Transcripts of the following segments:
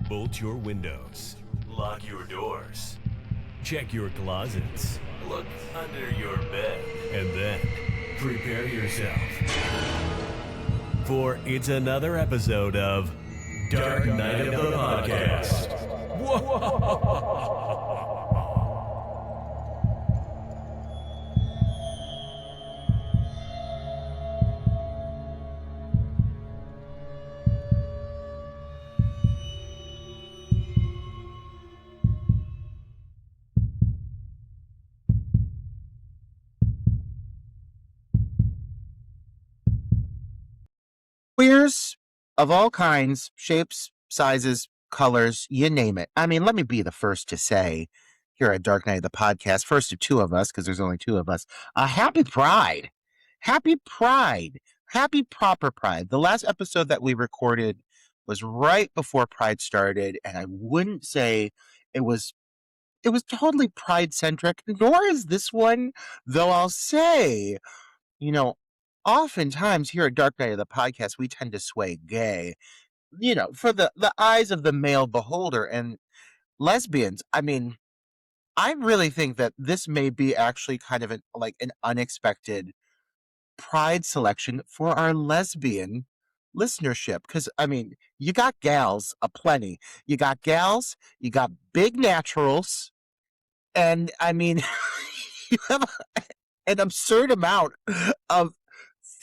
Bolt your windows. Lock your doors. Check your closets. Look under your bed. And then prepare yourself. For it's another episode of Dark Knight of the Podcast. Whoa! Queers of all kinds, shapes, sizes, colors, you name it. I mean, let me be the first to say here at Dark Knight of the Podcast, first of two of us, because there's only two of us, happy Pride. Happy Pride. Happy proper Pride. The last episode that we recorded was right before Pride started, and I wouldn't say it was totally Pride-centric, nor is this one, though I'll say, you know, oftentimes here at Dark Knight of the Podcast, we tend to sway gay, for the eyes of the male beholder and lesbians. I mean, I really think that this may be actually kind of an unexpected Pride selection for our lesbian listenership. Because, I mean, you got gals aplenty. You got gals, you got big naturals, and I mean, you have an absurd amount of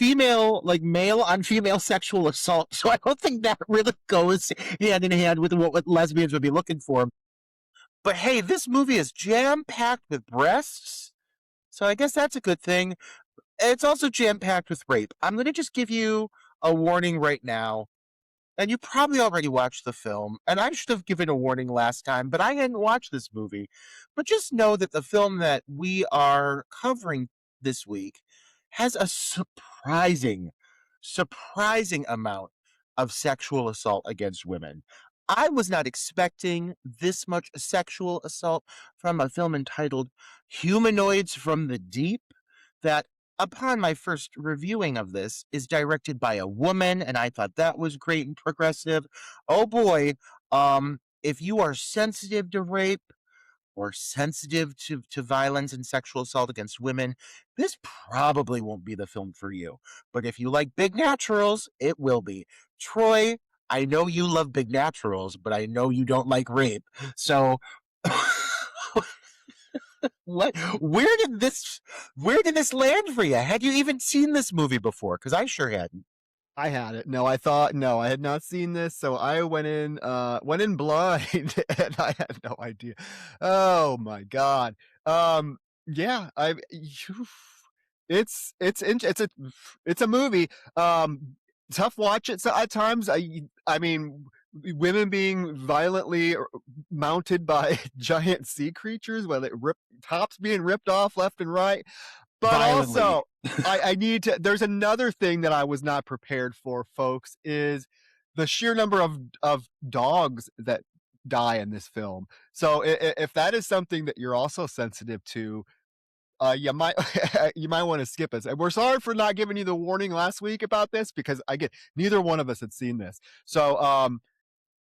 male on female sexual assault. So I don't think that really goes hand in hand with what lesbians would be looking for. But hey, this movie is jam-packed with breasts. So I guess that's a good thing. It's also jam-packed with rape. I'm going to just give you a warning right now. And you probably already watched the film, and I should have given a warning last time, but I hadn't watched this movie. But just know that the film that we are covering this week has a surprising amount of sexual assault against women. I was not expecting this much sexual assault from a film entitled Humanoids from the Deep that, upon my first reviewing of this, is directed by a woman, and I thought that was great and progressive. Oh boy, if you are sensitive to rape or sensitive to violence and sexual assault against women, this probably won't be the film for you. But if you like big naturals, it will be. Troy, I know you love big naturals, but I know you don't like rape. So what? Where did this land for you? Had you even seen this movie before? Because I sure hadn't. I had it. No, I had not seen this, so I went in blind and I had no idea. Oh my God. Yeah, it's a movie. Tough watch at times. I mean, women being violently mounted by giant sea creatures, whether tops being ripped off left and right. But Violently. also, I need to. There's another thing that I was not prepared for, folks, is the sheer number of dogs that die in this film. So if that is something that you're also sensitive to, you might you might want to skip us. And we're sorry for not giving you the warning last week about this, because again, neither one of us had seen this. So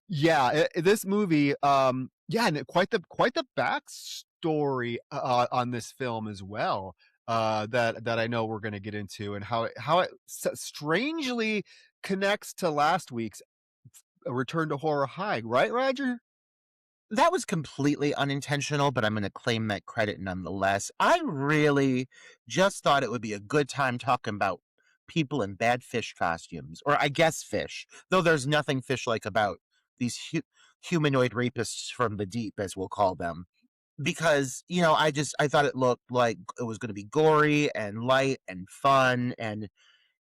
yeah, this movie, yeah, and quite the backstory on this film as well. That I know we're going to get into, and how it strangely connects to last week's Return to Horror High, right, Roger? That was completely unintentional, but I'm going to claim that credit nonetheless. I really just thought it would be a good time talking about people in bad fish costumes, or I guess fish, though there's nothing fish-like about these humanoid rapists from the deep, as we'll call them. Because, I thought it looked like it was going to be gory and light and fun, and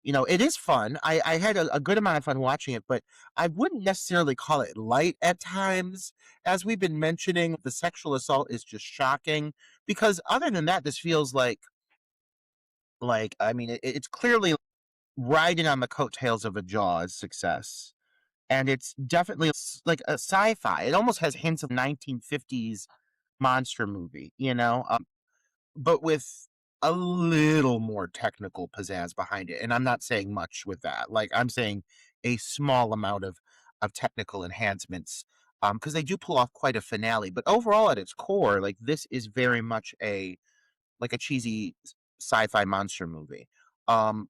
it is fun. I had a good amount of fun watching it, but I wouldn't necessarily call it light at times. As we've been mentioning, the sexual assault is just shocking, because other than that, this feels I mean, it's clearly riding on the coattails of a Jaws success. And it's definitely like a sci-fi. It almost has hints of 1950s monster movie, but with a little more technical pizzazz behind it. And I'm not saying much with that. Like, I'm saying a small amount of technical enhancements because they do pull off quite a finale. But overall, at its core, like this is very much a cheesy sci-fi monster movie. Um,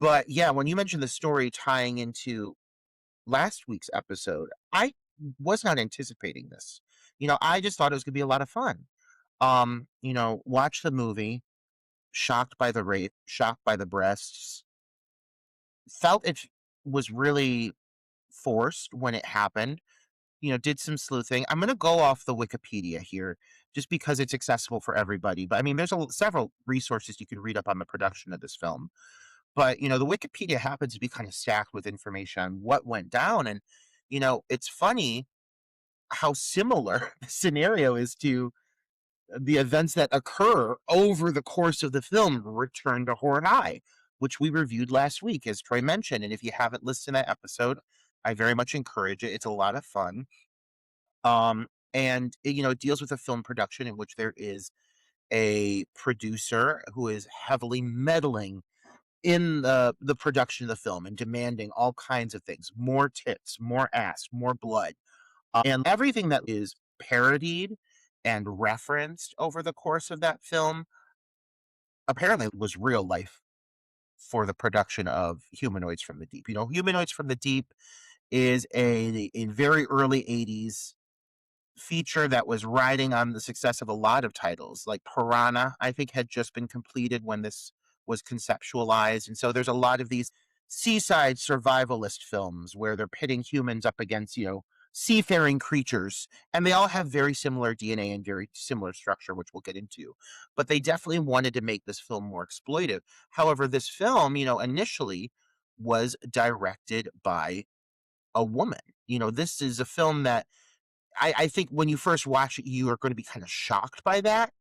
but yeah, when you mentioned the story tying into last week's episode, I was not anticipating this. I just thought it was gonna be a lot of fun. Watch the movie, shocked by the rape, shocked by the breasts, felt it was really forced when it happened. Did some sleuthing. I'm gonna go off the Wikipedia here just because it's accessible for everybody. But I mean, there's several resources you can read up on the production of this film. But the Wikipedia happens to be kind of stacked with information on what went down, and it's funny how similar the scenario is to the events that occur over the course of the film Return to Horror High, which we reviewed last week, as Troy mentioned. And if you haven't listened to that episode, I very much encourage it. It's a lot of fun. And it deals with a film production in which there is a producer who is heavily meddling in the production of the film and demanding all kinds of things: more tits, more ass, more blood, and everything that is parodied and referenced over the course of that film apparently was real life for the production of Humanoids from the Deep. Humanoids from the Deep is a very early 80s feature that was riding on the success of a lot of titles. Like Piranha, I think, had just been completed when this was conceptualized. And so there's a lot of these seaside survivalist films where they're pitting humans up against, seafaring creatures. And they all have very similar DNA and very similar structure, which we'll get into. But they definitely wanted to make this film more exploitive. However, this film, initially was directed by a woman. This is a film that I think when you first watch it, you are going to be kind of shocked by that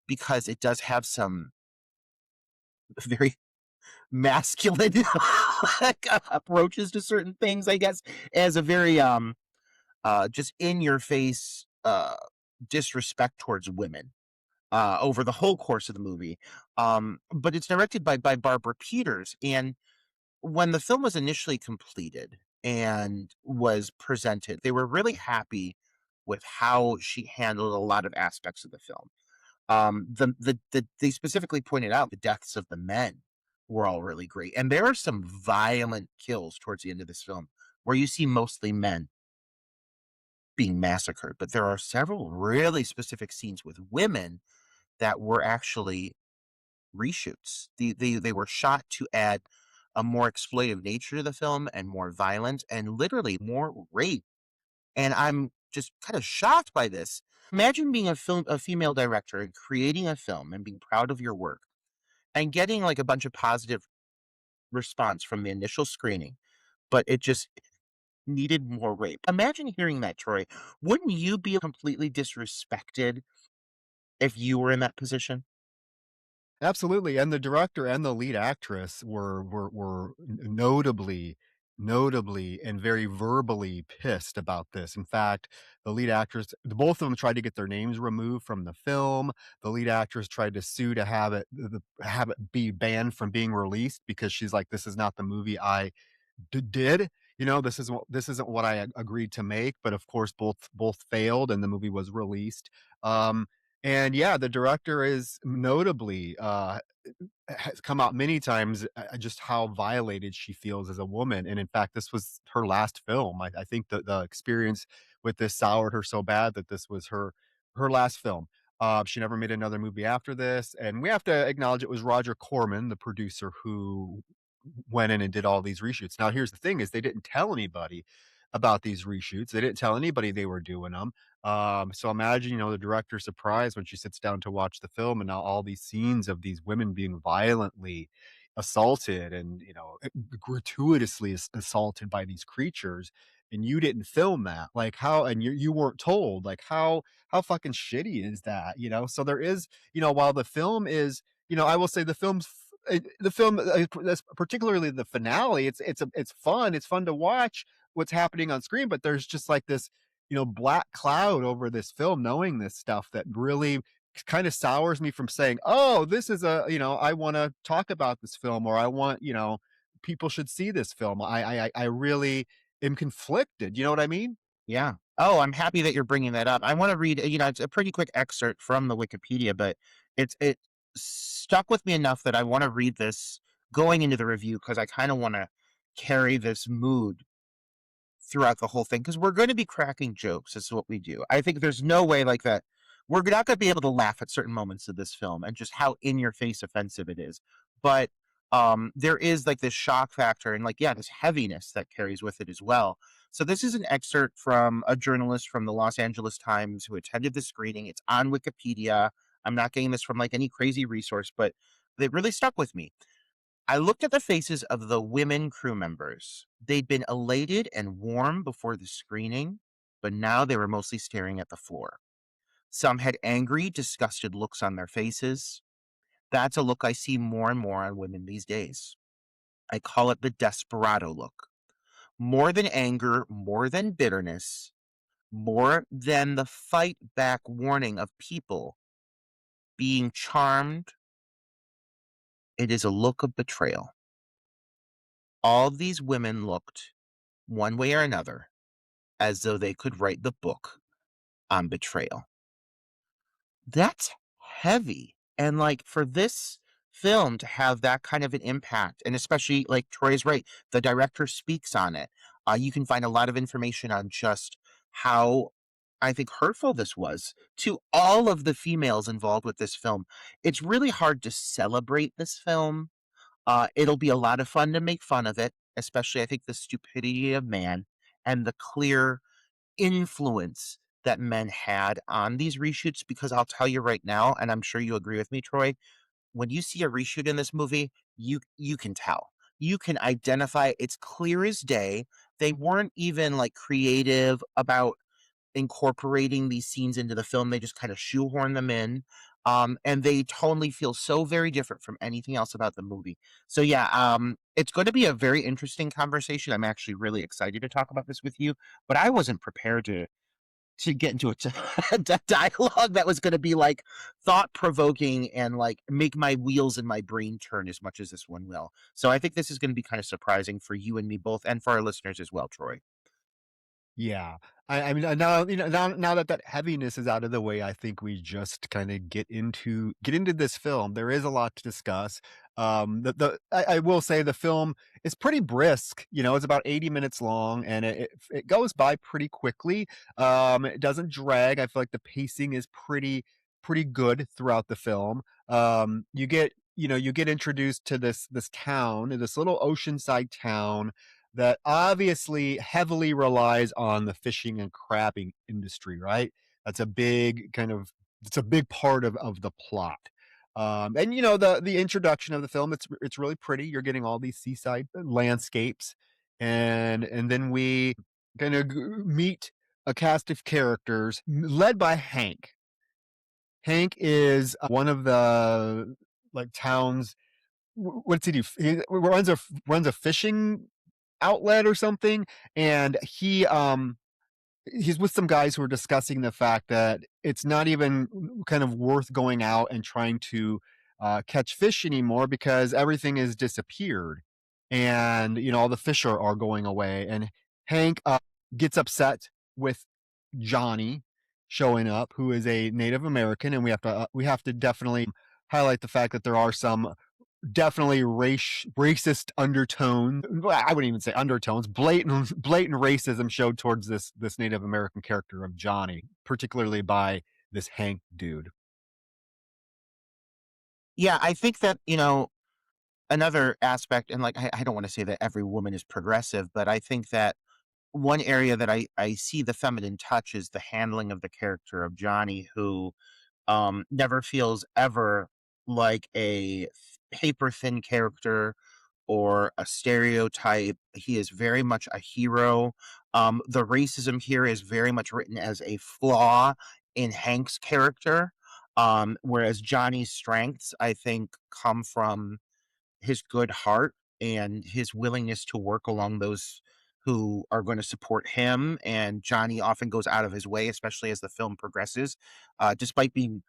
because it does have some very masculine like, approaches to certain things, I guess, as a very just in your face disrespect towards women over the whole course of the movie. But it's directed by Barbara Peters, and when the film was initially completed and was presented, they were really happy with how she handled a lot of aspects of the film. They specifically pointed out the deaths of the men were all really great, and there are some violent kills towards the end of this film where you see mostly men being massacred, but there are several really specific scenes with women that were actually reshoots. They were shot to add a more exploitive nature to the film and more violence and literally more rape. And I'm just kind of shocked by this. Imagine being a female director and creating a film and being proud of your work and getting like a bunch of positive response from the initial screening, but it just needed more rape. Imagine hearing that, Troy. Wouldn't you be completely disrespected if you were in that position? Absolutely, and the director and the lead actress were notably and very verbally pissed about this. In fact, the lead actress, both of them tried to get their names removed from the film. The lead actress tried to sue to have it be banned from being released because she's like, "This is not the movie I did." This isn't what I agreed to make, but of course both failed and the movie was released. Um, and yeah, the director is notably has come out many times just how violated she feels as a woman. And in fact, this was her last film. I think the experience with this soured her so bad that this was her last film. She never made another movie after this, and we have to acknowledge it was Roger Corman, the producer, who went in and did all these reshoots. Now, here's the thing: is they didn't tell anybody about these reshoots. They didn't tell anybody they were doing them. So imagine, the director's surprise when she sits down to watch the film and now all these scenes of these women being violently assaulted and, gratuitously assaulted by these creatures. And you didn't film that. Like how, and you weren't told, like how fucking shitty is that? So there is, while the film is, I will say the film, particularly the finale, it's fun. It's fun to watch what's happening on screen, but there's just like this, black cloud over this film, knowing this stuff that really kind of sours me from saying, oh, this is I want to talk about this film, or I want, people should see this film. I really am conflicted. You know what I mean? Yeah. Oh, I'm happy that you're bringing that up. I want to read, it's a pretty quick excerpt from the Wikipedia, but it stuck with me enough that I want to read this going into the review because I kind of want to carry this mood throughout the whole thing because we're going to be cracking jokes. This is what we do. I think there's no way like that. We're not going to be able to laugh at certain moments of this film and just how in your face offensive it is. But there is like this shock factor and like, yeah, this heaviness that carries with it as well. So this is an excerpt from a journalist from the Los Angeles Times who attended the screening. It's on Wikipedia. I'm not getting this from like any crazy resource, but it really stuck with me. I looked at the faces of the women crew members. They'd been elated and warm before the screening, but now they were mostly staring at the floor. Some had angry, disgusted looks on their faces. That's a look I see more and more on women these days. I call it the desperado look. More than anger, more than bitterness, more than the fight back warning of people being charmed, it is a look of betrayal. All these women looked, one way or another, as though they could write the book on betrayal. That's heavy. And like for this film to have that kind of an impact, and especially like Troy is right, the director speaks on it. You can find a lot of information on just how I think hurtful this was to all of the females involved with this film. It's really hard to celebrate this film. It'll be a lot of fun to make fun of it, especially I think the stupidity of man and the clear influence that men had on these reshoots because I'll tell you right now, and I'm sure you agree with me, Troy, when you see a reshoot in this movie, you can tell. You can identify it's clear as day. They weren't even like creative about incorporating these scenes into the film. They just kind of shoehorn them in. And they totally feel so very different from anything else about the movie. So yeah, it's going to be a very interesting conversation. I'm actually really excited to talk about this with you, but I wasn't prepared to get into a dialogue that was going to be like thought provoking and like make my wheels in my brain turn as much as this one will. So I think this is going to be kind of surprising for you and me both, and for our listeners as well, Troy. Yeah. I mean, now, now that that heaviness is out of the way, I think we just kinda get into this film. There is a lot to discuss. I will say the film is pretty brisk, it's about 80 minutes long, and it goes by pretty quickly. It doesn't drag. I feel like the pacing is pretty good throughout the film. You get introduced to this town, this little oceanside town that obviously heavily relies on the fishing and crabbing industry, right? That's a big kind of it's a big part of the plot. And the introduction of the film, it's really pretty. You're getting all these seaside landscapes, and then we kind of meet a cast of characters led by Hank. Hank is one of the like towns. What's he do? He runs a fishing outlet or something, and he's with some guys who are discussing the fact that it's not even kind of worth going out and trying to catch fish anymore because everything has disappeared, and all the fish are going away. And Hank gets upset with Johnny showing up, who is a Native American, and we have to definitely highlight the fact that there are some definitely racist undertones. Well, I wouldn't even say undertones. Blatant racism showed towards this Native American character of Johnny, particularly by this Hank dude. Yeah, I think that, another aspect, and like I don't want to say that every woman is progressive, but I think that one area that I see the feminine touch is the handling of the character of Johnny, who never feels ever like a paper thin character or a stereotype. He is very much a hero. The racism here is very much written as a flaw in Hank's character. Whereas Johnny's strengths, I think, come from his good heart and his willingness to work along those who are going to support him. And Johnny often goes out of his way, especially as the film progresses, despite being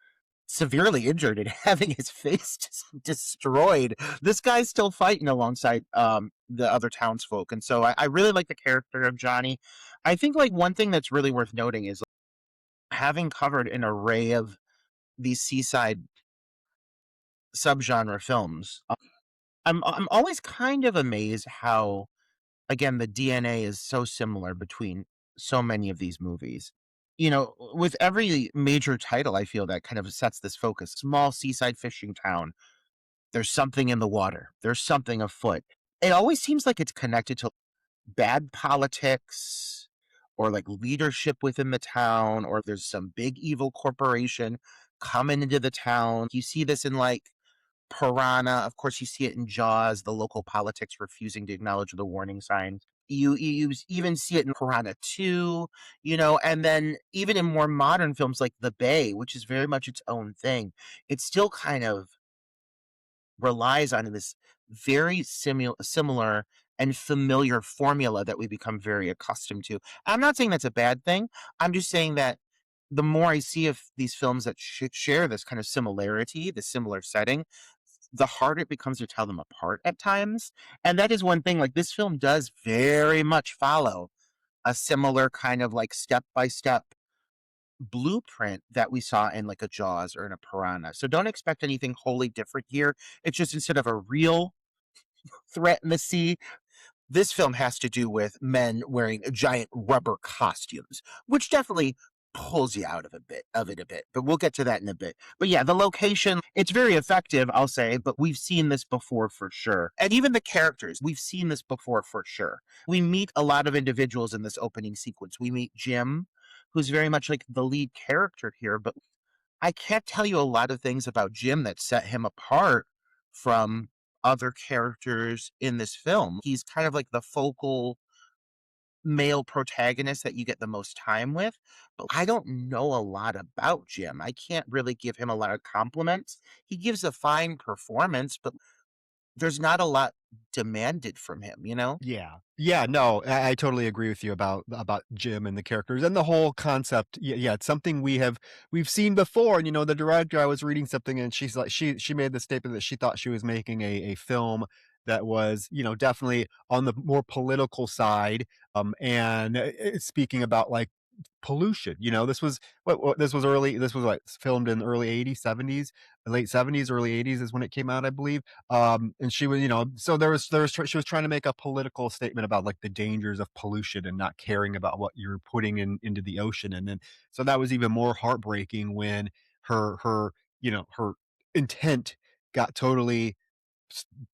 severely injured and having his face destroyed. This guy's still fighting alongside the other townsfolk, and so I really like the character of Johnny. I think like one thing that's really worth noting is having covered an array of these seaside subgenre films. I'm always kind of amazed how, again, the DNA is so similar between so many of these movies. You know, with every major title, I feel that kind of sets this focus. Small seaside fishing town. There's something in the water. There's something afoot. It always seems like it's connected to bad politics or like leadership within the town, or there's some big evil corporation coming into the town. You see this in like Piranha. Of course, you see it in Jaws, the local politics refusing to acknowledge the warning signs. You even see it in Piranha 2, you know, and then even in more modern films like The Bay, which is very much its own thing, it still kind of relies on this very similar and familiar formula that we become very accustomed to. I'm not saying that's a bad thing. I'm just saying that the more I see of these films that share this kind of similarity, the similar setting, the harder it becomes to tell them apart at times. And that is one thing, like this film does very much follow a similar kind of like step by step blueprint that we saw in like a Jaws or in a Piranha. So don't expect anything wholly different here. It's just instead of a real threat in the sea, this film has to do with men wearing giant rubber costumes, which definitely pulls you out of it a bit. But we'll get to that in a bit. But yeah, the location, it's very effective, I'll say, but we've seen this before for sure. And even the characters, we've seen this before for sure. We meet a lot of individuals in this opening sequence. We meet Jim, who's very much like the lead character here, but I can't tell you a lot of things about Jim that set him apart from other characters in this film. He's kind of like the focal male protagonist that you get the most time with, but I don't know a lot about Jim. I can't really give him a lot of compliments. He gives a fine performance, but there's not a lot demanded from him, you know? Yeah. Yeah, no, I totally agree with you about Jim and the characters and the whole concept. Yeah, it's something we've seen before. And the director, I was reading something and she's like she made the statement that she thought she was making a film that was, definitely on the more political side. And speaking about like pollution. This was this was early. This was filmed in the early '80s, '70s, late '70s, early '80s is when it came out, I believe. And she was, so she was trying to make a political statement about like the dangers of pollution and not caring about what you're putting into the ocean. And then so that was even more heartbreaking when her intent got totally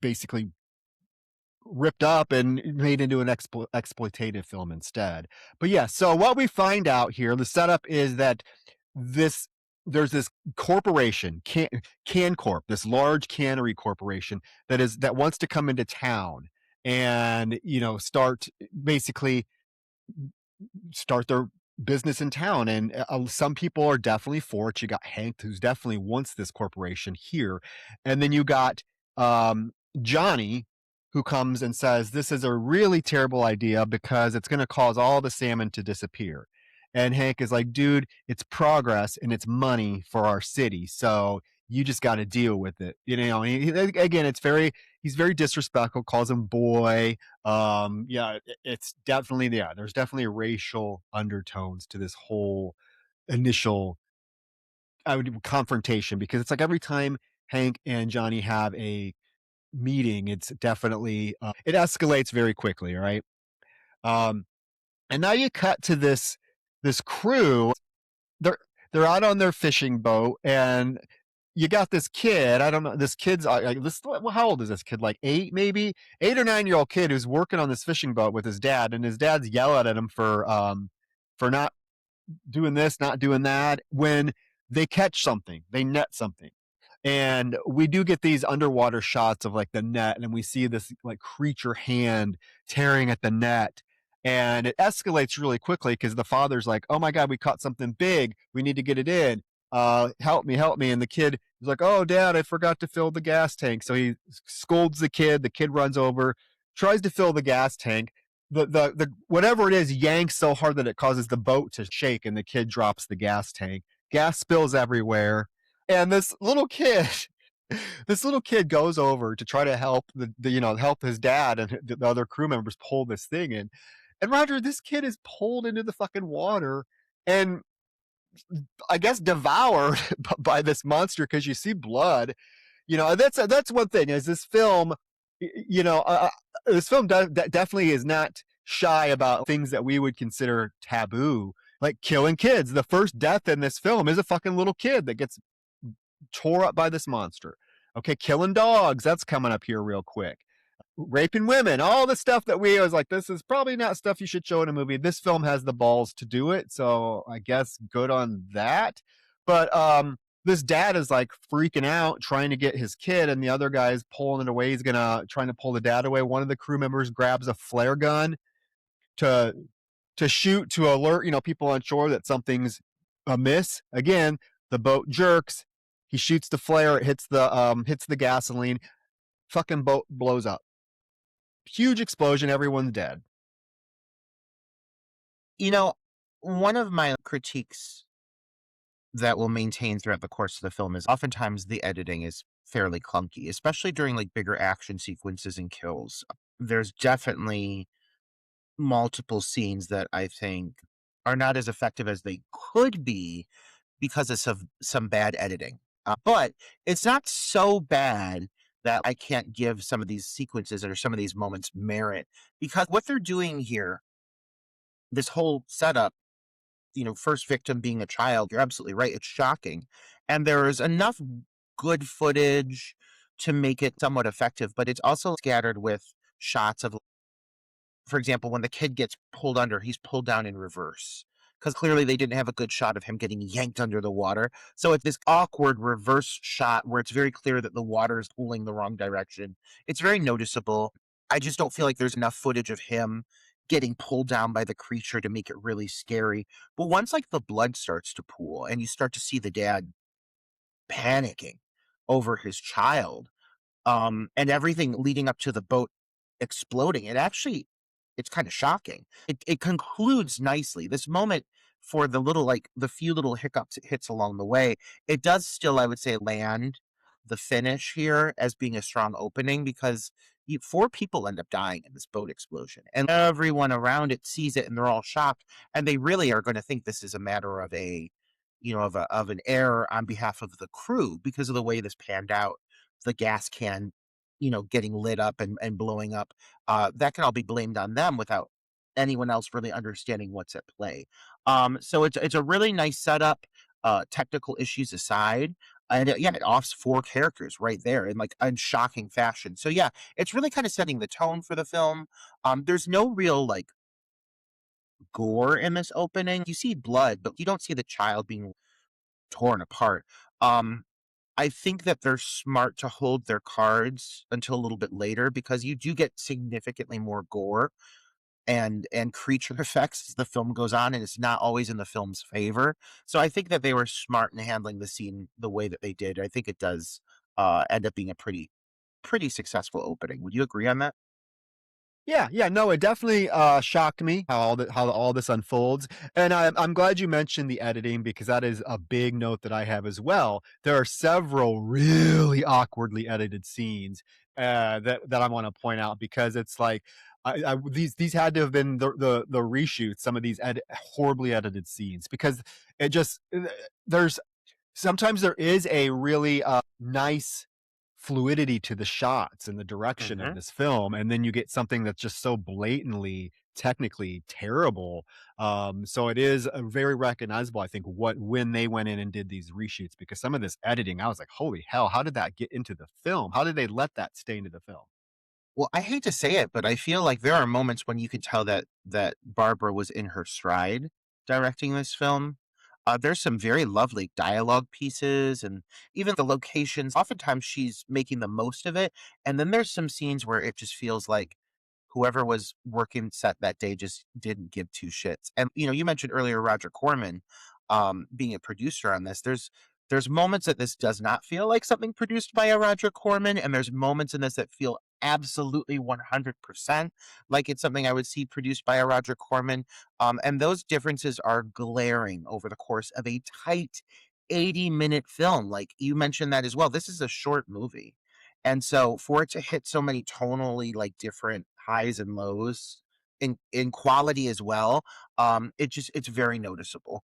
basically ripped up and made into an exploitative film instead. But yeah, so what we find out here, the setup is that this there's this corporation, CanCorp, this large cannery corporation that wants to come into town and start basically start their business in town. And some people are definitely for it. You got Hank, who's definitely wants this corporation here, and then you got Johnny, who comes and says this is a really terrible idea because it's going to cause all the salmon to disappear. And Hank is like, dude, it's progress and it's money for our city, so you just got to deal with it. And again, he's very disrespectful, calls him boy. Yeah, it's definitely, yeah, there's definitely racial undertones to this whole initial confrontation, because it's like every time Hank and Johnny have a meeting, it's definitely it escalates very quickly, right? Um, and now you cut to this crew. They're they're out on their fishing boat, and you got this kid. I don't know. This kid's how old is this kid? Like 8, maybe 8 or 9 year old kid who's working on this fishing boat with his dad, and his dad's yelling at him for not doing this, not doing that. When they catch something, they net something. And we do get these underwater shots of like the net, and we see this like creature hand tearing at the net. And it escalates really quickly because the father's like, oh my God, we caught something big. We need to get it in. Help me, help me. And the kid is like, oh, Dad, I forgot to fill the gas tank. So he scolds the kid. The kid runs over, tries to fill the gas tank. The whatever it is yanks so hard that it causes the boat to shake, and the kid drops the gas tank. Gas spills everywhere. And this little kid this little kid goes over to try to help help his dad and the other crew members pull this thing in. And Roger, this kid is pulled into the fucking water and I guess devoured by this monster because you see blood. That's one thing is this film, this film definitely is not shy about things that we would consider taboo, like killing kids. The first death in this film is a fucking little kid that gets tore up by this monster. Okay, killing dogs, that's coming up here real quick. Raping women, all the stuff that we was like, this is probably not stuff you should show in a movie. This film has the balls to do it, so I guess good on that. But this dad is like freaking out trying to get his kid, and the other guy's pulling it away. He's trying to pull the dad away. One of the crew members grabs a flare gun to shoot to alert people on shore that something's amiss. Again, the boat jerks. He shoots the flare. It hits the gasoline. Fucking boat blows up. Huge explosion. Everyone's dead. One of my critiques that will maintain throughout the course of the film is oftentimes the editing is fairly clunky, especially during like bigger action sequences and kills. There's definitely multiple scenes that I think are not as effective as they could be because of some bad editing. But it's not so bad that I can't give some of these sequences or some of these moments merit, because what they're doing here, this whole setup, first victim being a child, you're absolutely right. It's shocking. And there is enough good footage to make it somewhat effective, but it's also scattered with shots of, for example, when the kid gets pulled under, he's pulled down in reverse because clearly they didn't have a good shot of him getting yanked under the water. So it's this awkward reverse shot where it's very clear that the water is pulling the wrong direction. It's very noticeable. I just don't feel like there's enough footage of him getting pulled down by the creature to make it really scary. But once like the blood starts to pool and you start to see the dad panicking over his child, and everything leading up to the boat exploding, it's kind of shocking. It concludes nicely. This moment, for the few little hiccups it hits along the way, it does still, I would say, land the finish here as being a strong opening, because four people end up dying in this boat explosion, and everyone around it sees it, and they're all shocked, and they really are going to think this is a matter of of an error on behalf of the crew because of the way this panned out. The gas can, getting lit up and blowing up, that can all be blamed on them without anyone else really understanding what's at play. So it's a really nice setup, technical issues aside, and yeah, it offs four characters right there in like a shocking fashion. So yeah, it's really kind of setting the tone for the film. There's no real like gore in this opening. You see blood, but you don't see the child being torn apart. Um, I think that they're smart to hold their cards until a little bit later, because you do get significantly more gore and creature effects as the film goes on, and it's not always in the film's favor. So I think that they were smart in handling the scene the way that they did. I think it does end up being a pretty successful opening. Would you agree on that? Yeah, no, it definitely shocked me how all this unfolds, and I'm glad you mentioned the editing because that is a big note that I have as well. There are several really awkwardly edited scenes that I want to point out because it's like these had to have been the reshoots. Some of these horribly edited scenes because it just there's sometimes there is a really nice fluidity to the shots and the direction of Hmm. this film, and then you get something that's just so blatantly technically terrible. So it is very recognizable, I think, what when they went in and did these reshoots, because some of this editing, I was like, holy hell, how did that get into the film? How did they let that stay into the film? Well, I hate to say it, but I feel like there are moments when you could tell that Barbara was in her stride directing this film. There's some very lovely dialogue pieces, and even the locations. Oftentimes, she's making the most of it, and then there's some scenes where it just feels like whoever was working set that day just didn't give two shits. And you mentioned earlier Roger Corman, being a producer on this. There's moments that this does not feel like something produced by a Roger Corman, and there's moments in this that feel absolutely 100% like it's something I would see produced by a Roger Corman. And those differences are glaring over the course of a tight 80-minute film. Like you mentioned that as well. This is a short movie. And so for it to hit so many tonally like different highs and lows in quality as well, it's very noticeable.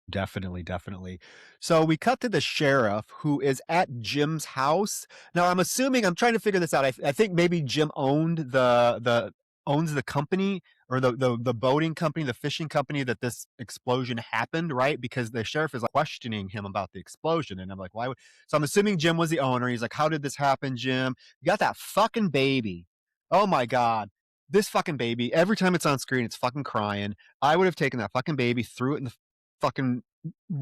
Definitely, definitely. So we cut to the sheriff who is at Jim's house. Now I'm assuming I'm trying to figure this out. I think maybe Jim owned the owns the company or the boating company, the fishing company that this explosion happened, right? Because the sheriff is like questioning him about the explosion, and I'm like, why would? So I'm assuming Jim was the owner. He's like, how did this happen, Jim? You got that fucking baby. Oh my god. This fucking baby, every time it's on screen, it's fucking crying. I would have taken that fucking baby, threw it in the fucking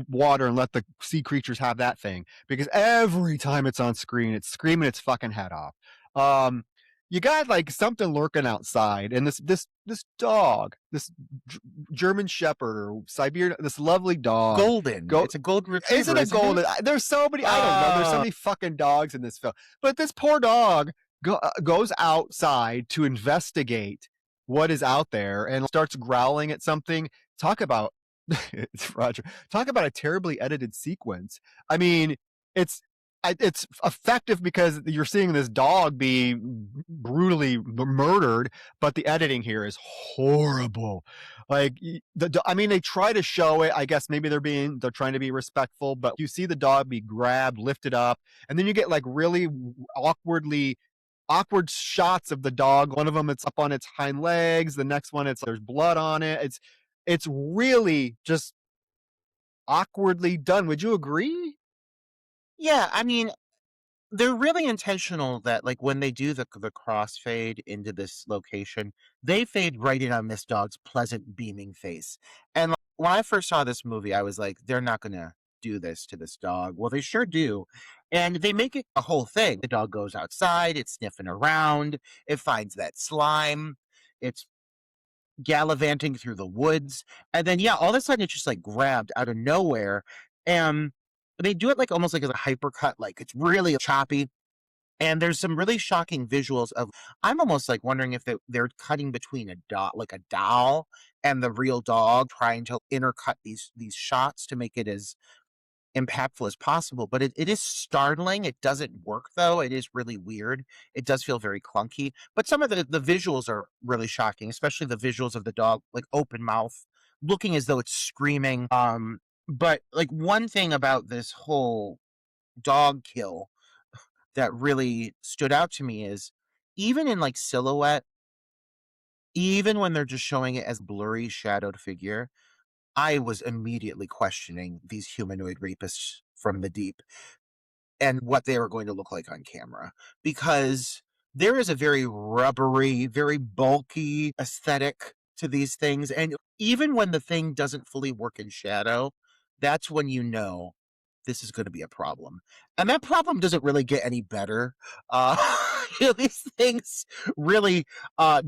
water and let the sea creatures have that thing, because every time it's on screen it's screaming its fucking head off. You got like something lurking outside, and this dog, this German shepherd or Siberian, this lovely dog, It's a golden retriever. is it a golden? There's so many, I don't know, there's so many fucking dogs in this film, but this poor dog goes outside to investigate what is out there and starts growling at something. Talk about it's Roger. Talk about a terribly edited sequence. I mean, it's effective because you're seeing this dog be brutally murdered, but the editing here is horrible. Like I mean, they try to show it. I guess maybe they're trying to be respectful, but you see the dog be grabbed, lifted up, and then you get like really awkward shots of the dog. One of them, it's up on its hind legs. The next one, there's blood on it. It's really just awkwardly done. Would you agree? Yeah, I mean, they're really intentional that like when they do the crossfade into this location, they fade right in on this dog's pleasant beaming face. And like, when I first saw this movie, I was like, they're not gonna do this to this dog. Well, they sure do. And they make it a whole thing. The dog goes outside, it's sniffing around, it finds that slime, it's gallivanting through the woods, and then yeah, all of a sudden it's just like grabbed out of nowhere, and they do it like almost like as a hypercut, like it's really choppy, and there's some really shocking visuals of. I'm almost like wondering if they're cutting between a doll, like a doll, and the real dog, trying to intercut these shots to make it as impactful as possible, but it is startling. It doesn't work though. It is really weird. It does feel very clunky, but some of the visuals are really shocking, especially the visuals of the dog, like open mouth, looking as though it's screaming. But like one thing about this whole dog kill that really stood out to me is even in like silhouette, even when they're just showing it as blurry shadowed figure, I was immediately questioning these humanoid rapists from the deep and what they were going to look like on camera, because there is a very rubbery, very bulky aesthetic to these things. And even when the thing doesn't fully work in shadow, that's when you know this is going to be a problem. And that problem doesn't really get any better. Uh, these things really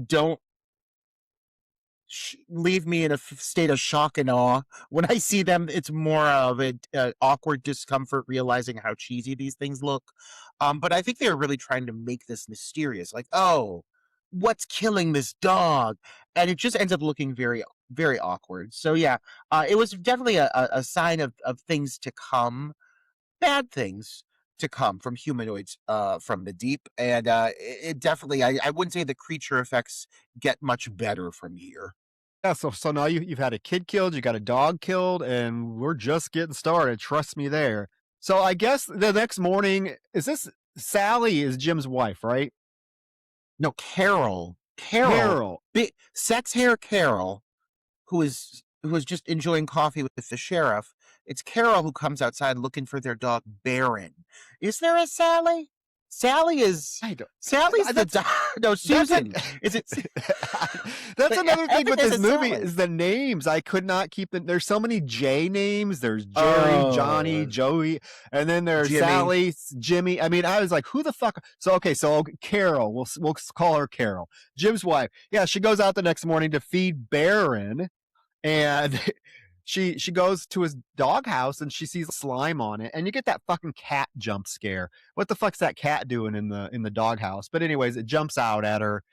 don't leave me in a state of shock and awe. When I see them, it's more of an awkward discomfort realizing how cheesy these things look. But I think they're really trying to make this mysterious, like, oh, what's killing this dog? And it just ends up looking very, very awkward. So yeah, it was definitely a sign of things to come, bad things to come from humanoids from the deep. And it definitely, I wouldn't say the creature effects get much better from here. Yeah, so now you've had a kid killed, you got a dog killed, and we're just getting started. Trust me there. So I guess the next morning, is this Sally is Jim's wife, right? No, Carol. Carol. Sex hair Carol, who is just enjoying coffee with the sheriff. It's Carol who comes outside looking for their dog Baron. Is there a Sally? Sally's the dog. No, Susan. Is it? That's another thing with this movie is the names. I could not keep them. There's so many J names. There's Jerry, Johnny, Joey, and then there's Jimmy. Sally, Jimmy. I mean, I was like, who the fuck? So Carol. We'll call her Carol, Jim's wife. Yeah, she goes out the next morning to feed Baron, and she goes to his doghouse and she sees slime on it, and you get that fucking cat jump scare. What the fuck's that cat doing in the doghouse? But anyways, it jumps out at her,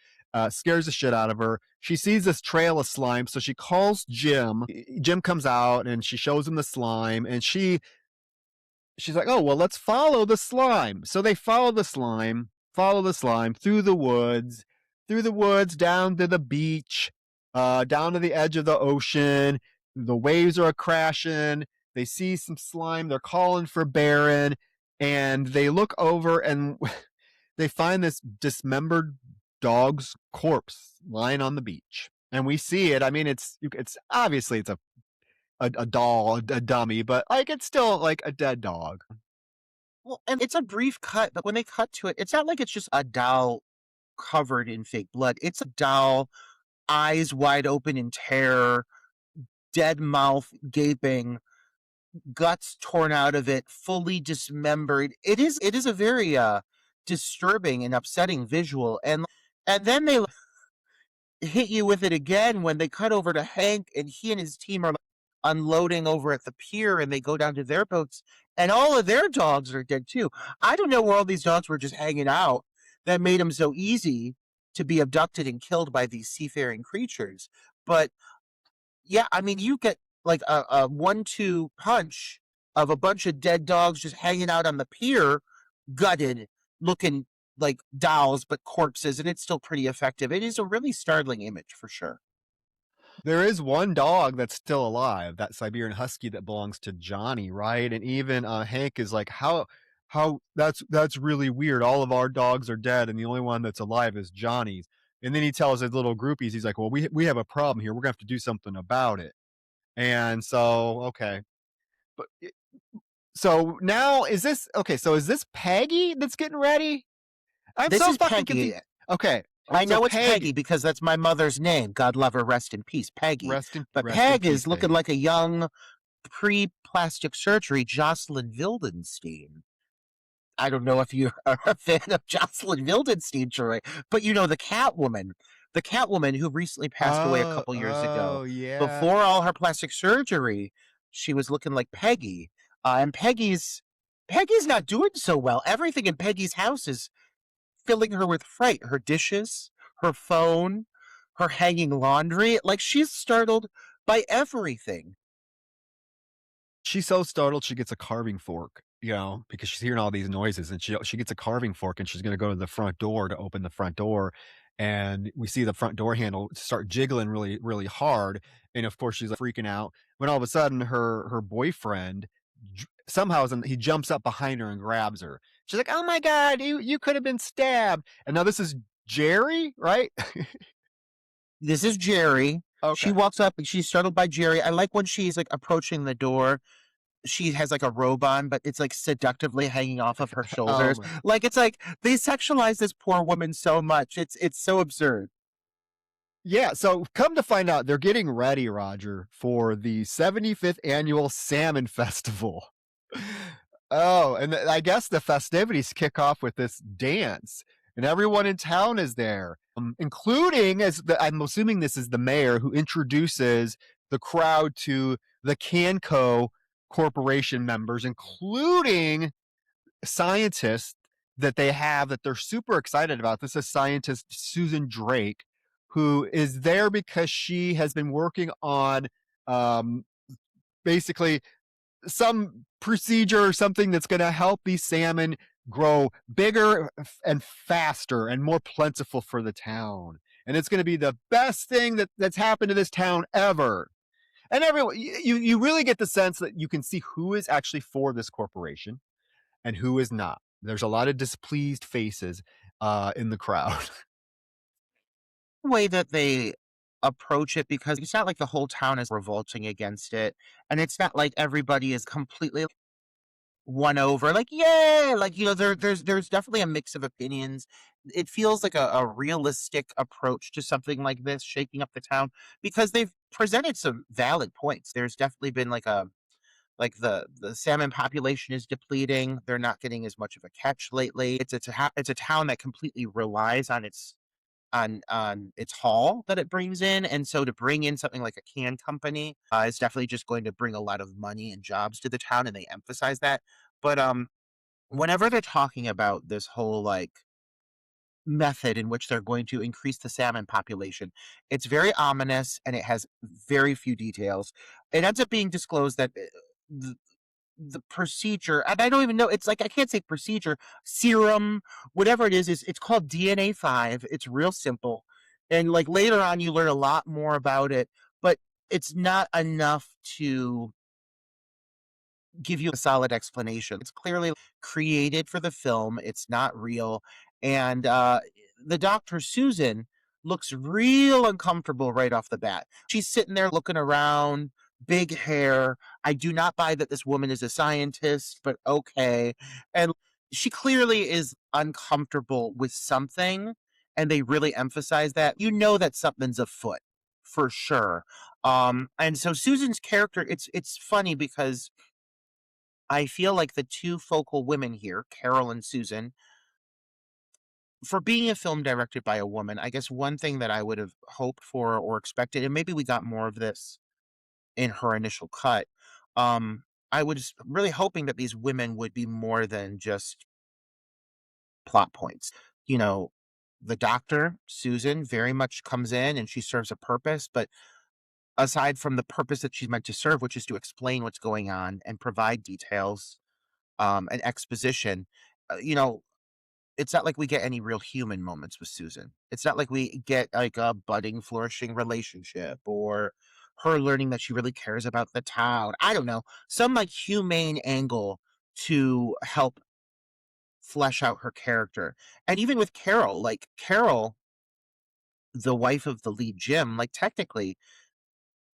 scares the shit out of her. She sees this trail of slime, so she calls Jim. Jim comes out and she shows him the slime, and she's like, oh, well, let's follow the slime. So they follow the slime through the woods, down to the beach, down to the edge of the ocean. The waves are crashing. They see some slime. They're calling for Baron, and they look over and they find this dismembered dog's corpse lying on the beach. And we see it. I mean, it's obviously it's a doll, a dummy, but like it's still like a dead dog. Well, and it's a brief cut, but when they cut to it, it's not like it's just a doll covered in fake blood. It's a doll, eyes wide open in terror, dead mouth gaping, guts torn out of it, fully dismembered. It is a very disturbing and upsetting visual. And then they hit you with it again when they cut over to Hank, and he and his team are unloading over at the pier, and they go down to their boats, and all of their dogs are dead too. I don't know where all these dogs were just hanging out that made them so easy to be abducted and killed by these seafaring creatures. But yeah, I mean, you get like a 1-2 punch of a bunch of dead dogs just hanging out on the pier, gutted, looking like dolls, but corpses, and it's still pretty effective. It is a really startling image for sure. There is one dog that's still alive, that Siberian Husky that belongs to Johnny, right? And even Hank is like, how that's really weird. All of our dogs are dead, and the only one that's alive is Johnny's. And then he tells his little groupies, he's like, well, we have a problem here. We're gonna have to do something about it. And so, okay, but so now is this okay? So is this Peggy that's getting ready? I'm This so is fucking Peggy. confused. Okay, I so know it's Peggy because that's my mother's name. God love her, rest in peace, Peggy. But rest in Peg peace, is looking Peggy. like a young, pre-plastic surgery Jocelyn Wildenstein. I don't know if you are a fan of Jocelyn Wildenstein, Troy, but you know the Catwoman who recently passed away a couple years ago. Yeah. Before all her plastic surgery, she was looking like Peggy, and Peggy's not doing so well. Everything in Peggy's house is filling her with fright. Her dishes, her phone, her hanging laundry. Like she's startled by everything. She's so startled she gets a carving fork, because she's hearing all these noises, and she gets a carving fork, and she's gonna go to the front door to open the front door, and we see the front door handle start jiggling really, really hard, and of course she's like, freaking out when all of a sudden her boyfriend somehow he jumps up behind her and grabs her. She's like, "Oh my god, you could have been stabbed!" And now this is Jerry, right? This is Jerry. Okay. She walks up and she's startled by Jerry. I like when she's like approaching the door. She has like a robe on, but it's like seductively hanging off of her Oh shoulders. my. Like it's like they sexualize this poor woman so much. It's so absurd. Yeah, so come to find out, they're getting ready, Roger, for the 75th annual Salmon Festival. Oh, and I guess the festivities kick off with this dance, and everyone in town is there, including I'm assuming this is the mayor who introduces the crowd to the Canco Corporation members, including scientists that they have that they're super excited about. This is scientist Susan Drake, who is there because she has been working on basically some procedure or something that's going to help these salmon grow bigger and faster and more plentiful for the town. And it's going to be the best thing that's happened to this town ever. And everyone, you really get the sense that you can see who is actually for this corporation and who is not. There's a lot of displeased faces in the crowd. The way that they approach it, because it's not like the whole town is revolting against it, and it's not like everybody is completely won over. Like, yeah, like there's definitely a mix of opinions. It feels like a realistic approach to something like this, shaking up the town, because they've presented some valid points. There's definitely been like the salmon population is depleting. They're not getting as much of a catch lately. It's a town that completely relies on its haul that it brings in, and so to bring in something like a can company is definitely just going to bring a lot of money and jobs to the town, and they emphasize that. But whenever they're talking about this whole like method in which they're going to increase the salmon population. It's very ominous and it has very few details. It ends up being disclosed that the, the procedure, and I don't even know, it's like, I can't say procedure, serum, whatever it is it's called DNA 5. It's real simple. And like later on, you learn a lot more about it, but it's not enough to give you a solid explanation. It's clearly created for the film. It's not real. And the doctor, Susan, looks real uncomfortable right off the bat. She's sitting there looking around, big hair. I do not buy that this woman is a scientist, but okay. And she clearly is uncomfortable with something. And they really emphasize that. You know that something's afoot for sure. And so Susan's character, it's funny because I feel like the two focal women here, Carol and Susan, for being a film directed by a woman, I guess one thing that I would have hoped for or expected, and maybe we got more of this in her initial cut, I was really hoping that these women would be more than just plot points. You know, the doctor, Susan, very much comes in and she serves a purpose, but aside from the purpose that she's meant to serve, which is to explain what's going on and provide details, and exposition, you know, it's not like we get any real human moments with Susan. It's not like we get like a budding, flourishing relationship or her learning that she really cares about the town. I don't know. Some like humane angle to help flesh out her character. And even with Carol, like Carol, the wife of the lead Jim, like technically,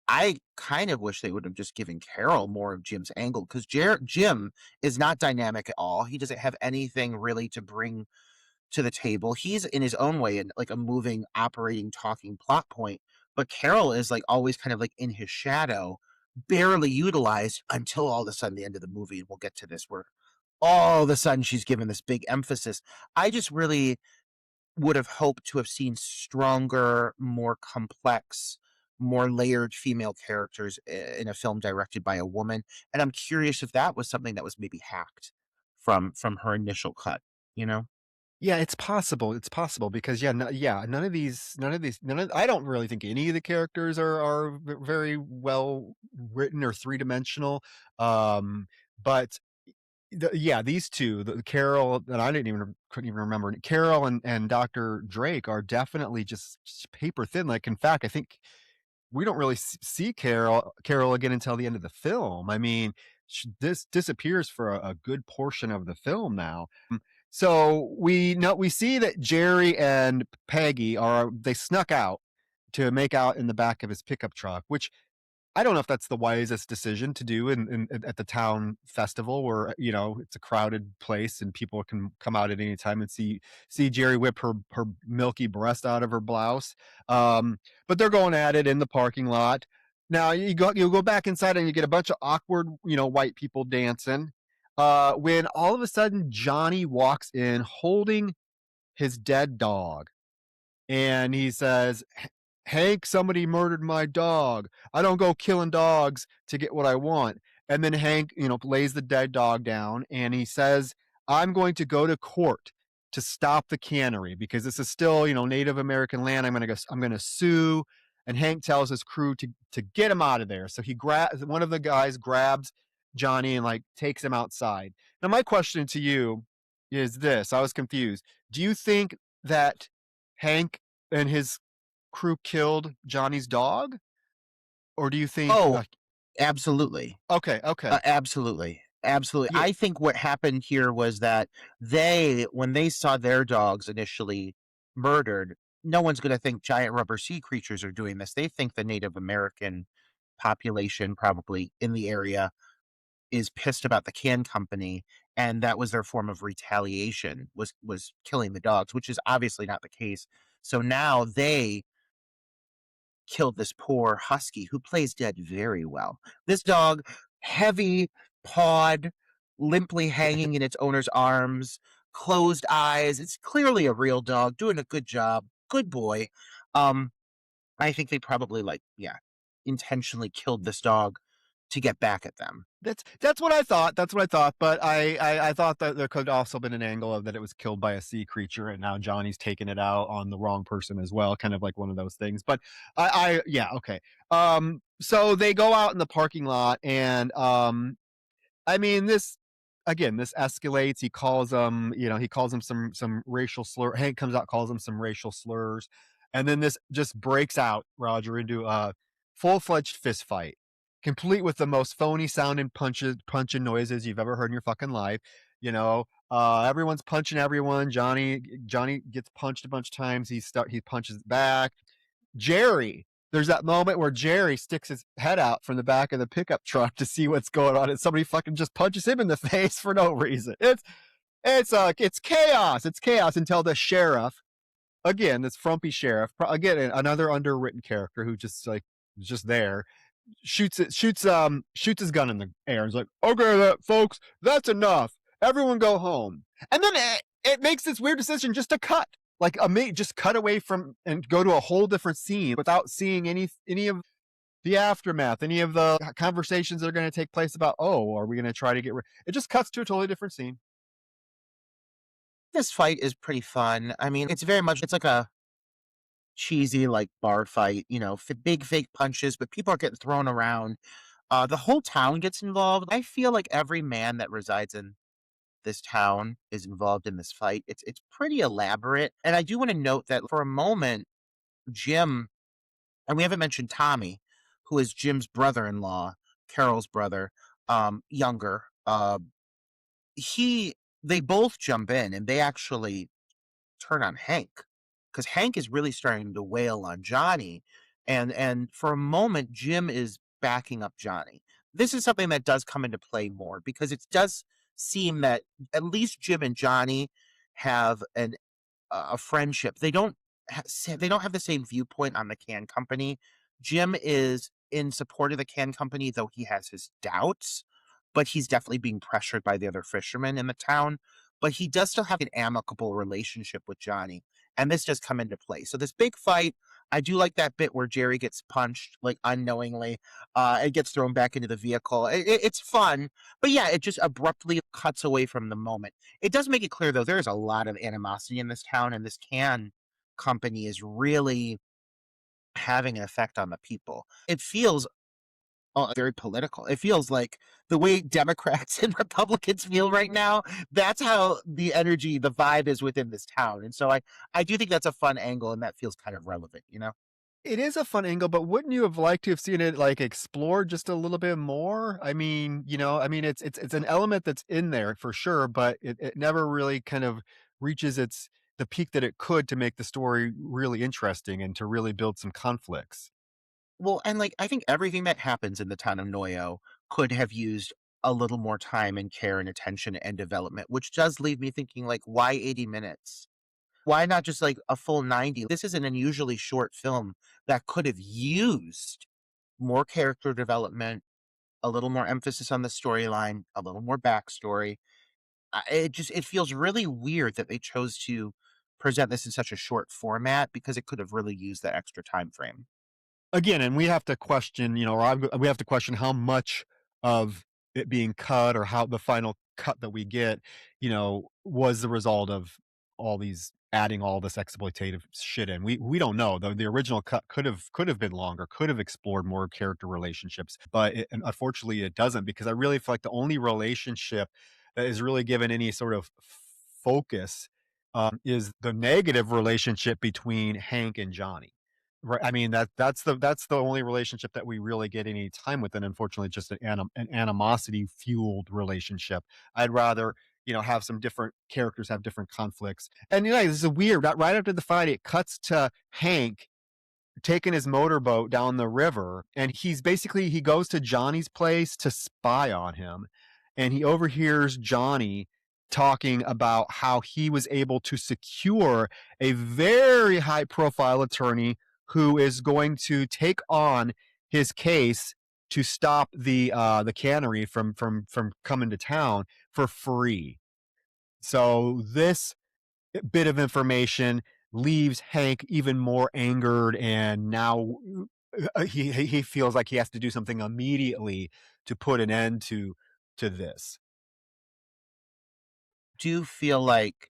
I kind of wish they would have just given Carol more of Jim's angle because Jim is not dynamic at all. He doesn't have anything really to bring to the table. He's in his own way in like a moving, operating, talking plot point. But Carol is like always kind of like in his shadow, barely utilized until all of a sudden the end of the movie. And we'll get to this where all of a sudden she's given this big emphasis. I just really would have hoped to have seen stronger, more complex, more layered female characters in a film directed by a woman. And I'm curious if that was something that was maybe hacked from her initial cut, you know? Yeah, it's possible because none of I don't really think any of the characters are very well written or three-dimensional. But these two, the Carol, and couldn't even remember. Carol and Dr. Drake are definitely just paper thin. Like, in fact, I think we don't really see Carol again until the end of the film. I mean, this disappears for a good portion of the film now. So we see that Jerry and Peggy they snuck out to make out in the back of his pickup truck, which I don't know if that's the wisest decision to do in at the town festival where, it's a crowded place and people can come out at any time and see Jerry whip her milky breast out of her blouse. But they're going at it in the parking lot. Now you go back inside and you get a bunch of awkward, white people dancing. When all of a sudden Johnny walks in holding his dead dog and he says, Hank, somebody murdered my dog. I don't go killing dogs to get what I want. And then Hank, lays the dead dog down and he says, I'm going to go to court to stop the cannery because this is still, Native American land. I'm going to sue. And Hank tells his crew to get him out of there. So one of the guys grabs Johnny and like takes him outside. Now, my question to you is this. I was confused. Do you think that Hank and his crew killed Johnny's dog? Or do you think Oh, absolutely. Okay. Absolutely. Absolutely. Yeah. I think what happened here was that when they saw their dogs initially murdered, no one's going to think giant rubber sea creatures are doing this. They think the Native American population, probably in the area, is pissed about the can company, and that was their form of retaliation, was killing the dogs, which is obviously not the case. So now they killed this poor husky who plays dead very well. This dog, heavy pawed, limply hanging in its owner's arms, closed eyes. It's clearly a real dog doing a good job. Good boy. I think they probably intentionally killed this dog to get back at them. That's what I thought. That's what I thought. But I thought that there could also been an angle of that it was killed by a sea creature, and now Johnny's taking it out on the wrong person as well, kind of like one of those things. But yeah, okay. So they go out in the parking lot, and I mean, this escalates. He calls them, he calls them some racial slur. Hank comes out, calls them some racial slurs, and then this just breaks out, Roger, into a full-fledged fist fight, complete with the most phony sounding punching noises you've ever heard in your fucking life. Everyone's punching everyone. Johnny gets punched a bunch of times. He punches back. Jerry, there's that moment where Jerry sticks his head out from the back of the pickup truck to see what's going on, and somebody fucking just punches him in the face for no reason. It's chaos. It's chaos until the sheriff, again, this frumpy sheriff, again, another underwritten character who just like is just there, shoots his gun in the air. He's like, okay, folks, that's enough. Everyone go home. And then it makes this weird decision just to cut. Like just cut away from and go to a whole different scene without seeing any of the aftermath, any of the conversations that are going to take place about, oh, are we going to try to get rid? It just cuts to a totally different scene. This fight is pretty fun. I mean, it's like a cheesy, like, bar fight, big fake punches, but people are getting thrown around. The whole town gets involved. I feel like every man that resides in this town is involved in this fight. It's pretty elaborate. And I do want to note that for a moment, Jim, and we haven't mentioned Tommy, who is Jim's brother-in-law, Carol's brother, younger. They both jump in and they actually turn on Hank, because Hank is really starting to wail on Johnny. And for a moment, Jim is backing up Johnny. This is something that does come into play more because it does seem that at least Jim and Johnny have a friendship. They don't have the same viewpoint on the can company. Jim is in support of the can company, though he has his doubts, but he's definitely being pressured by the other fishermen in the town. But he does still have an amicable relationship with Johnny, and this does come into play. So this big fight, I do like that bit where Jerry gets punched like unknowingly, and gets thrown back into the vehicle. It's fun, but yeah, it just abruptly cuts away from the moment. It does make it clear though, there's a lot of animosity in this town, and this can company is really having an effect on the people. It feels very political. It feels like the way Democrats and Republicans feel right now. That's how the energy, the vibe is within this town. And so I do think that's a fun angle, and that feels kind of relevant. It is a fun angle, but wouldn't you have liked to have seen it like explored just a little bit more? I mean, it's an element that's in there for sure, but it never really kind of reaches the peak that it could to make the story really interesting and to really build some conflicts. Well, and like I think everything that happens in the town of Noyo could have used a little more time and care and attention and development, which does leave me thinking like, why 80 minutes? Why not just like a full 90? This is an unusually short film that could have used more character development, a little more emphasis on the storyline, a little more backstory. It feels really weird that they chose to present this in such a short format because it could have really used that extra time frame. Again, and we have to question, we have to question how much of it being cut or how the final cut that we get, was the result of adding all this exploitative shit in. We don't know. The original cut could have been longer, could have explored more character relationships, but and unfortunately it doesn't, because I really feel like the only relationship that is really given any sort of focus is the negative relationship between Hank and Johnny. Right. I mean, that's the only relationship that we really get any time with, and unfortunately, just an animosity fueled relationship. I'd rather have some different characters have different conflicts. And this is weird. Right after the fight, it cuts to Hank taking his motorboat down the river, and he goes to Johnny's place to spy on him, and he overhears Johnny talking about how he was able to secure a very high profile attorney who is going to take on his case to stop the cannery from coming to town for free. So this bit of information leaves Hank even more angered, and now he feels like he has to do something immediately to put an end to this. Do you feel like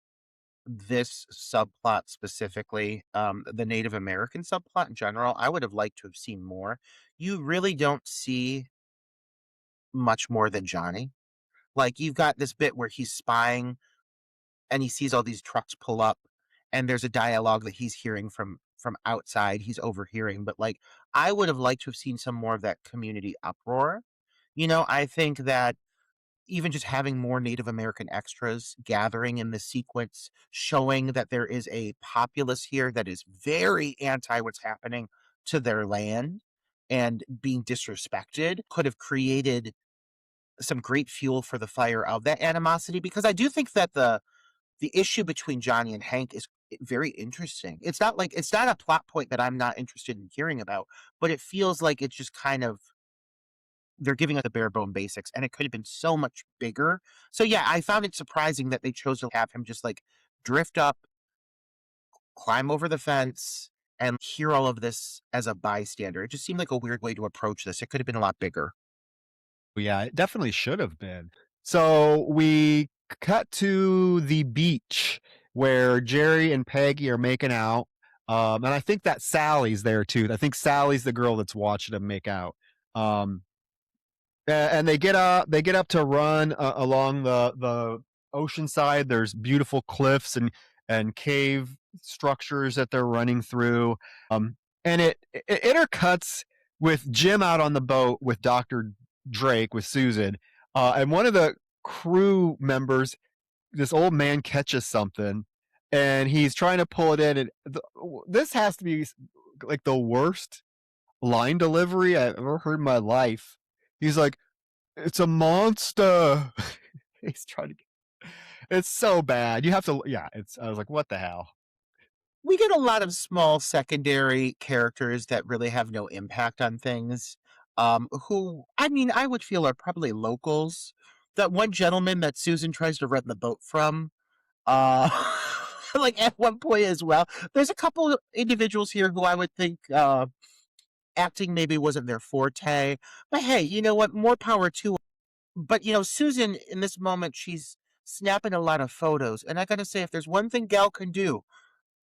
this subplot specifically, the Native American subplot in general, I would have liked to have seen more. You really don't see much more than Johnny. Like, you've got this bit where he's spying and he sees all these trucks pull up, and there's a dialogue that he's hearing from outside. He's overhearing, but like, I would have liked to have seen some more of that community uproar. I think that even just having more Native American extras gathering in this sequence, showing that there is a populace here that is very anti what's happening to their land and being disrespected, could have created some great fuel for the fire of that animosity. Because I do think that the issue between Johnny and Hank is very interesting. It's not a plot point that I'm not interested in hearing about, but it feels like it's just kind of they're giving us the bare bone basics, and it could have been so much bigger. So yeah, I found it surprising that they chose to have him just like drift up, climb over the fence, and hear all of this as a bystander. It just seemed like a weird way to approach this. It could have been a lot bigger. Yeah, it definitely should have been. So we cut to the beach where Jerry and Peggy are making out. And I think that Sally's there too. I think Sally's the girl that's watching them make out. Um, and they get up to run along the ocean side. There's beautiful cliffs and cave structures that they're running through. And it intercuts with Jim out on the boat with Dr. Drake with Susan. And one of the crew members, this old man, catches something and he's trying to pull it in. And this has to be like the worst line delivery I've ever heard in my life. He's like, "It's a monster." He's trying to it's so bad. You have to, yeah, I was like, what the hell? We get a lot of small secondary characters that really have no impact on things. Who I mean, I would feel are probably locals. That one gentleman that Susan tries to rent the boat from, uh, like at one point as well. There's a couple of individuals here who I would think acting maybe wasn't their forte. But hey, you know what? More power to her. But Susan in this moment, she's snapping a lot of photos. And I gotta say, if there's one thing Gal can do,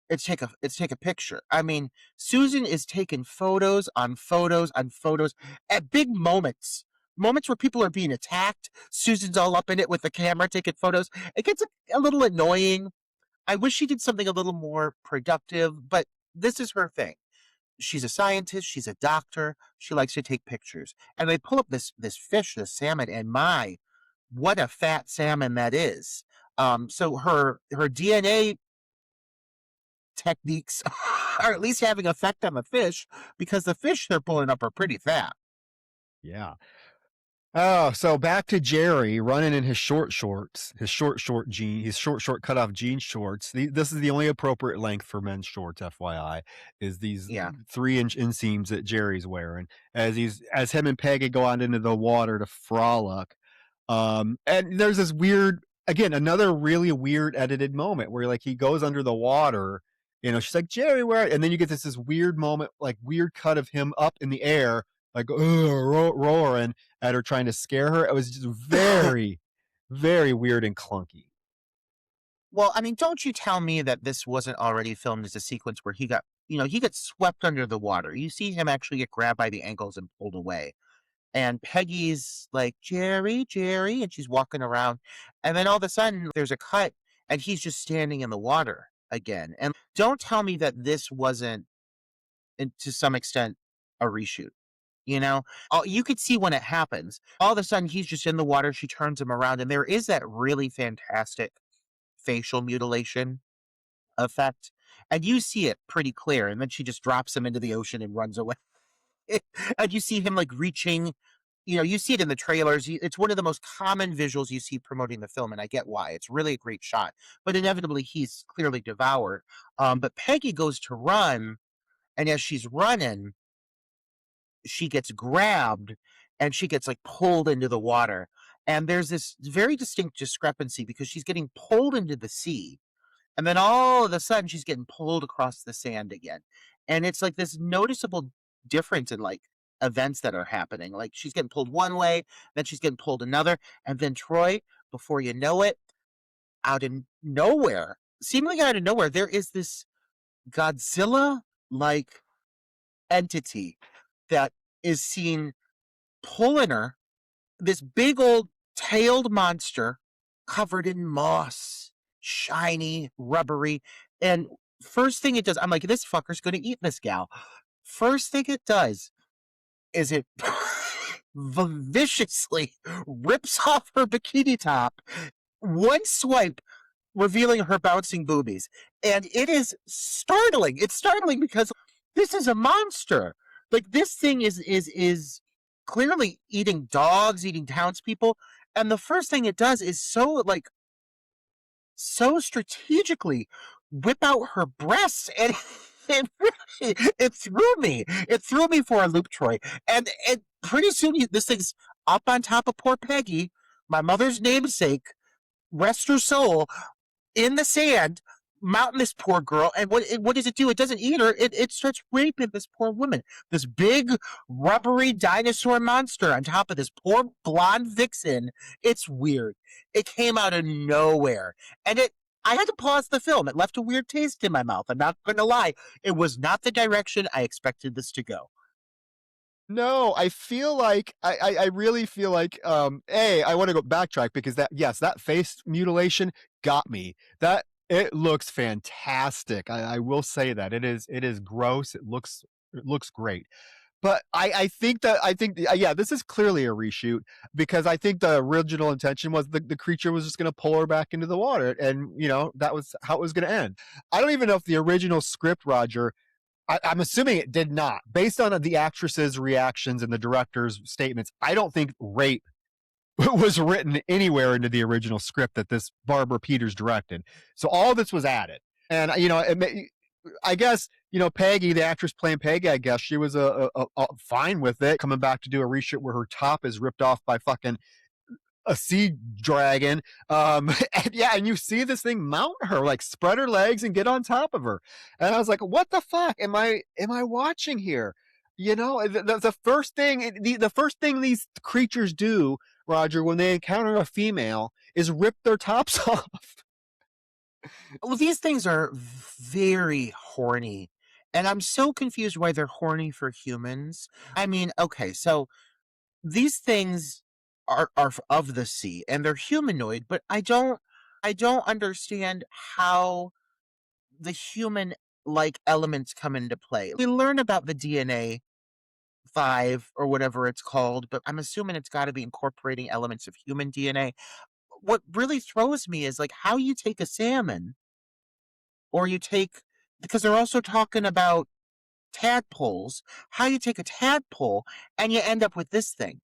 it's take a picture. I mean, Susan is taking photos on photos on photos at big moments. Moments where people are being attacked. Susan's all up in it with the camera taking photos. It gets a little annoying. I wish she did something a little more productive, but this is her thing. She's a scientist, she's a doctor, she likes to take pictures. And they pull up this fish, this salmon, and my, what a fat salmon that is. So her DNA techniques are at least having effect on the fish because the fish they're pulling up are pretty fat. Yeah. Oh, so back to Jerry running in his his short cut off jean shorts. This is the only appropriate length for men's shorts, FYI, is these Yeah. 3-inch inseams that Jerry's wearing as him and Peggy go out into the water to frolic. And there's this weird, again, another really weird edited moment where like he goes under the water, she's like, Jerry, where? And then you get this weird moment, like weird cut of him up in the air, like roaring at her, trying to scare her. It was just very, very weird and clunky. Well, I mean, don't you tell me that this wasn't already filmed as a sequence where he gets swept under the water. You see him actually get grabbed by the ankles and pulled away. And Peggy's like, Jerry, Jerry, and she's walking around. And then all of a sudden there's a cut and he's just standing in the water again. And don't tell me that this wasn't, to some extent, a reshoot. You could see when it happens. All of a sudden he's just in the water. She turns him around, and there is that really fantastic facial mutilation effect. And you see it pretty clear. And then she just drops him into the ocean and runs away. And you see him like reaching, you see it in the trailers. It's one of the most common visuals you see promoting the film, and I get why. It's really a great shot, but inevitably he's clearly devoured. But Peggy goes to run, and as she's running, she gets grabbed and she gets like pulled into the water. And there's this very distinct discrepancy because she's getting pulled into the sea, and then all of a sudden she's getting pulled across the sand again. And it's like this noticeable difference in like events that are happening. Like she's getting pulled one way, then she's getting pulled another, and then Troy, before you know it, out of nowhere, seemingly out of nowhere, there is this Godzilla like entity that is seen pulling her, this big old tailed monster covered in moss, shiny, rubbery. And first thing it does, I'm like, this fucker's gonna eat this gal. First thing it does is it viciously rips off her bikini top, one swipe, revealing her bouncing boobies. And it is startling. It's startling because this is a monster. Like this thing is clearly eating dogs, eating townspeople. And the first thing it does is so strategically whip out her breasts, and it threw me. It threw me for a loop, Troy. And pretty soon this thing's up on top of poor Peggy, my mother's namesake, rest her soul, in the sand, mounting this poor girl. And what does it do? It doesn't eat her. It starts raping this poor woman. This big, rubbery dinosaur monster on top of this poor blonde vixen. It's weird. It came out of nowhere. And I had to pause the film. It left a weird taste in my mouth. I'm not going to lie. It was not the direction I expected this to go. No, I feel like I really feel like I want to go backtrack because that face mutilation got me. That it looks fantastic. I will say that it is gross. It looks great. But I think this is clearly a reshoot because I think the original intention was the creature was just going to pull her back into the water, and that was how it was going to end. I don't even know if the original script, Roger, I'm assuming it did not. Based on the actress's reactions and the director's statements, I don't think rape was written anywhere into the original script that this Barbara Peters directed. So all this was added. And, I guess, Peggy, the actress playing Peggy, I guess she was fine with it, coming back to do a reshoot where her top is ripped off by fucking a sea dragon. And you see this thing mount her, like spread her legs and get on top of her. And I was like, what the fuck am I watching here? The first thing these creatures do, Roger, when they encounter a female is rip their tops off. Well, these things are very horny. And I'm so confused why they're horny for humans. I mean, okay, so these things are of the sea and they're humanoid, but I don't understand how the human like elements come into play. We learn about the DNA 5 or whatever it's called, but I'm assuming it's got to be incorporating elements of human DNA. What really throws me is like how you take a salmon, or because they're also talking about tadpoles, how you take a tadpole and you end up with this thing.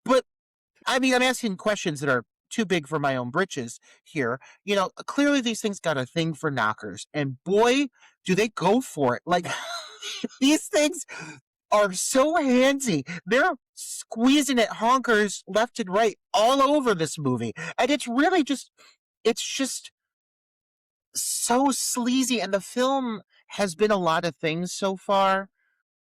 But I mean, I'm asking questions that are too big for my own britches here. Clearly these things got a thing for knockers, and boy, do they go for it. Like, these things are so handsy. They're squeezing at honkers left and right all over this movie. And it's just so sleazy. And the film has been a lot of things so far.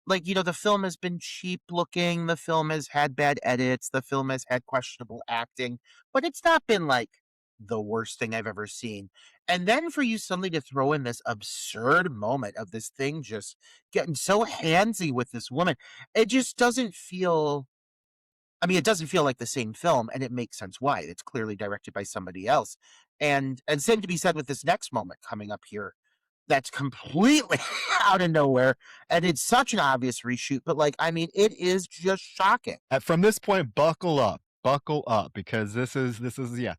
Like, the film has been cheap looking. The film has had bad edits. The film has had questionable acting, but it's not been like the worst thing I've ever seen. And then for you suddenly to throw in this absurd moment of this thing just getting so handsy with this woman, it just doesn't feel. I mean, it doesn't feel like the same film, and it makes sense why. It's clearly directed by somebody else. And same to be said with this next moment coming up here. That's completely out of nowhere, and it's such an obvious reshoot, but like, I mean, it is just shocking. From this point, buckle up, because this is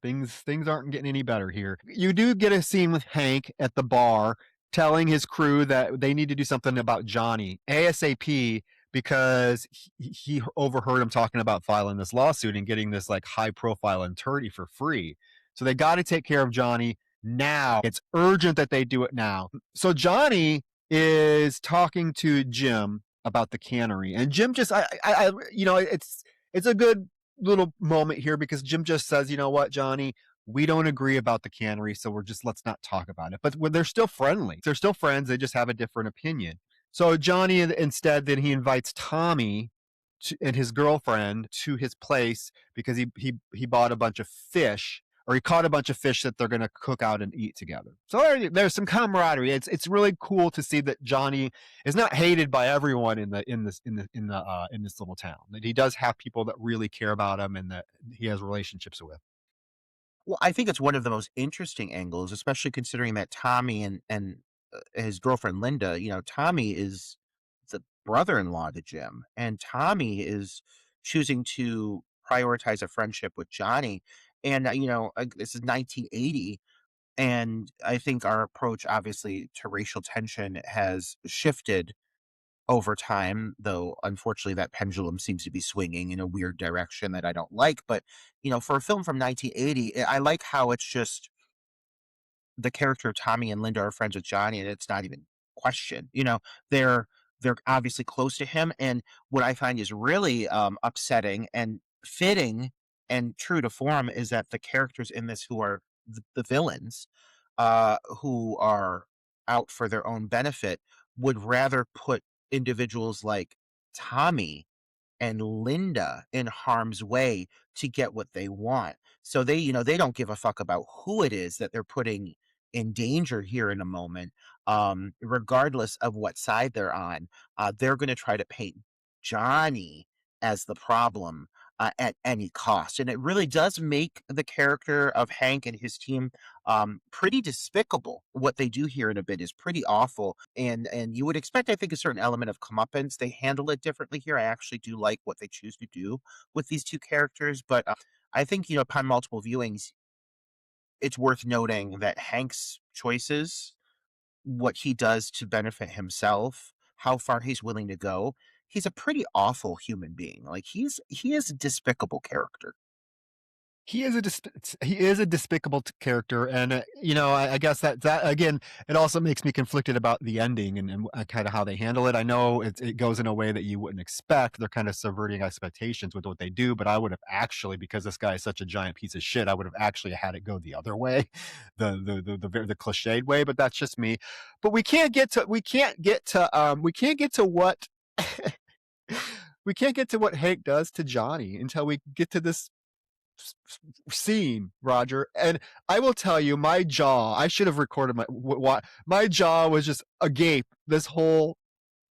things aren't getting any better here. You do get a scene with Hank at the bar telling his crew that they need to do something about Johnny ASAP because he overheard him talking about filing this lawsuit and getting this like high profile attorney for free. So they got to take care of Johnny now. It's urgent that they do it now. So Johnny is talking to Jim about the cannery, and Jim just, it's a good little moment here because Jim just says, you know what, Johnny, we don't agree about the cannery, so let's not talk about it. But when they're still friendly, they're still friends. They just have a different opinion. So Johnny instead then he invites Tommy and his girlfriend to his place because he bought a bunch of fish, or he caught a bunch of fish that they're going to cook out and eat together. So there's some camaraderie. It's really cool to see that Johnny is not hated by everyone in this little town. That he does have people that really care about him and that he has relationships with. Well, I think it's one of the most interesting angles, especially considering that Tommy and his girlfriend Linda, Tommy is the brother-in-law to Jim, and Tommy is choosing to prioritize a friendship with Johnny. And this is 1980, and I think our approach, obviously, to racial tension has shifted over time, though unfortunately that pendulum seems to be swinging in a weird direction that I don't like. But for a film from 1980, I like how it's just the character of Tommy and Linda are friends with Johnny, and it's not even questioned. They're they're obviously close to him, and what I find is really upsetting and fitting and true to form is that the characters in this who are the villains, who are out for their own benefit, would rather put individuals like Tommy and Linda in harm's way to get what they want. So they don't give a fuck about who it is that they're putting in danger here in a moment, regardless of what side they're on. They're going to try to paint Johnny as the problem at any cost. And it really does make the character of Hank and his team pretty despicable. What they do here in a bit is pretty awful, and you would expect, I think, a certain element of comeuppance. They handle it differently here. I actually do like what they choose to do with these two characters, but I think upon multiple viewings, it's worth noting that Hank's choices, what he does to benefit himself, how far he's willing to go. He's a pretty awful human being. Like he is a despicable character. He is a despicable character, and I guess that again, it also makes me conflicted about the ending and kind of how they handle it. I know it goes in a way that you wouldn't expect. They're kind of subverting expectations with what they do, but I would have actually, because this guy is such a giant piece of shit, I would have actually had it go the other way, the cliched way. But that's just me. But we can't get to what we can't get to what Hank does to Johnny until we get to this scene, Roger. And I will tell you, my jaw, I should have recorded my jaw was just agape this whole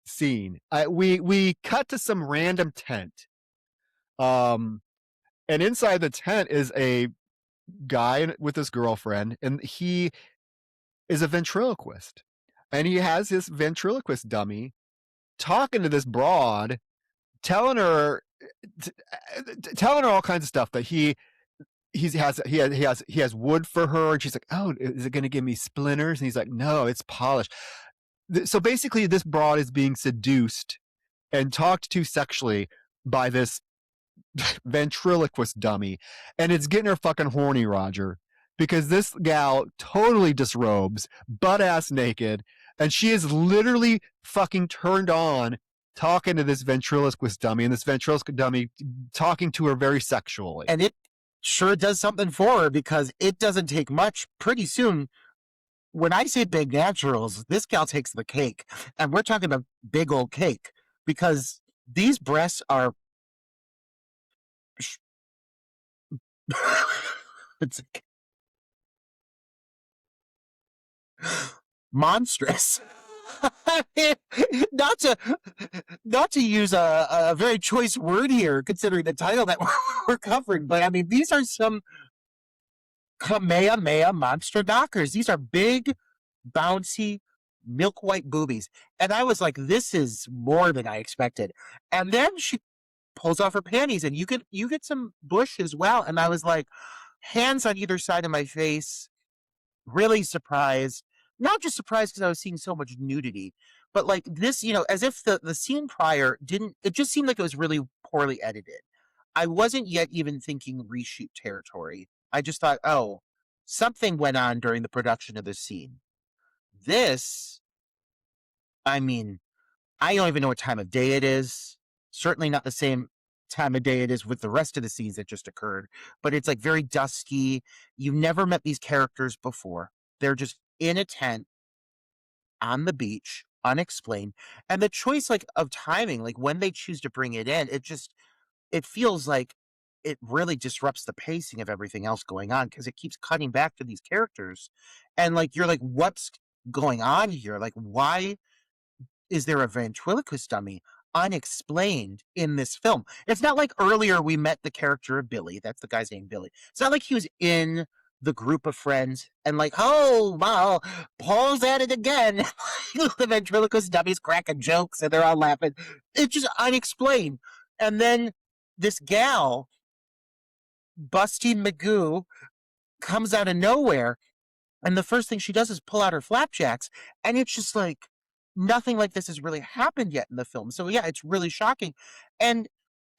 scene. We cut to some random tent, and inside the tent is a guy with his girlfriend, and he is a ventriloquist, and he has his ventriloquist dummy talking to this broad, telling her all kinds of stuff that he has wood for her, and she's like, oh, is it going to give me splinters? And he's like, no, it's polished. So basically this broad is being seduced and talked to sexually by this ventriloquist dummy, and it's getting her fucking horny, Roger, because this gal totally disrobes, butt ass naked, and she is literally fucking turned on talking to this ventriloquist dummy, and this ventriloquist dummy talking to her very sexually. And it sure does something for her, because it doesn't take much. Pretty soon, when I say big naturals, this gal takes the cake, and we're talking a big old cake, because these breasts are it's monstrous. not to use a very choice word here, considering the title that we're covering, but I mean, these are some Kamehameha monster knockers. These are big, bouncy, milk white boobies. And I was like, this is more than I expected. And then she pulls off her panties, and you get some bush as well. And I was like, hands on either side of my face, really surprised. Not just surprised because I was seeing so much nudity, but like this, as if the scene prior didn't, it just seemed like it was really poorly edited. I wasn't yet even thinking reshoot territory. I just thought, oh, something went on during the production of this scene. This, I mean, I don't even know what time of day it is. Certainly not the same time of day it is with the rest of the scenes that just occurred, but it's like very dusky. You've never met these characters before. They're just in a tent on the beach unexplained. And the choice like of timing, like when they choose to bring it in, it feels like it really disrupts the pacing of everything else going on because it keeps cutting back to these characters. And like you're like, what's going on here? Like, why is there a ventriloquist dummy unexplained in this film? It's not like earlier we met the character of Billy. That's the guy's name, Billy. It's not like he was in the group of friends and like, oh, wow, Paul's at it again. The ventriloquist dummies cracking jokes and they're all laughing. It's just unexplained. And then this gal, Busty Magoo, comes out of nowhere and the first thing she does is pull out her flapjacks. And it's just like, nothing like this has really happened yet in the film. So, yeah, it's really shocking. And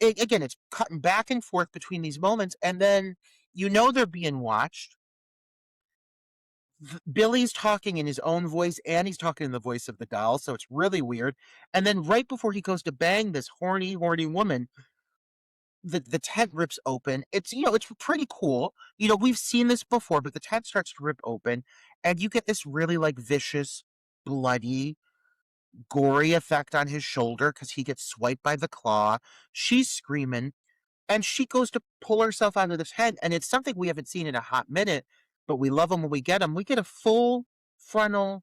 again, it's cutting back and forth between these moments. And then they're being watched. Billy's talking in his own voice and he's talking in the voice of the doll. So it's really weird. And then right before he goes to bang this horny woman, the tent rips open. It's pretty cool. We've seen this before, but the tent starts to rip open and you get this really like vicious, bloody, gory effect on his shoulder because he gets swiped by the claw. She's screaming and she goes to pull herself out of this head. And it's something we haven't seen in a hot minute, but we love them when we get them. We get a full frontal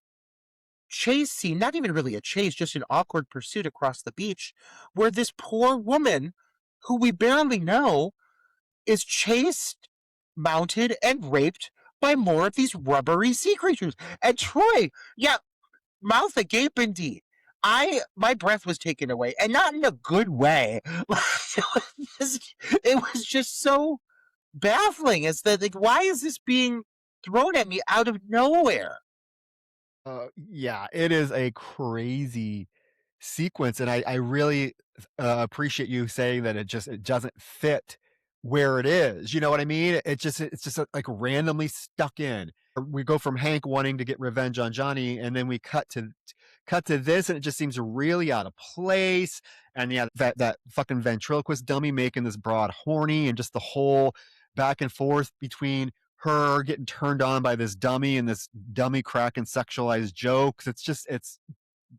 chase scene, not even really a chase, just an awkward pursuit across the beach where this poor woman who we barely know is chased, mounted, and raped by more of these rubbery sea creatures. And Troy, yeah, mouth agape indeed. My breath was taken away, and not in a good way. It was just so baffling. It's that like, why is this being thrown at me out of nowhere? Yeah, it is a crazy sequence, and I really appreciate you saying that it doesn't fit where it is. You know what I mean? It's just like randomly stuck in. We go from Hank wanting to get revenge on Johnny, and then we cut to this, and it just seems really out of place. And yeah, that fucking ventriloquist dummy making this broad horny, and just the whole back and forth between her getting turned on by this dummy and this dummy cracking sexualized jokes. It's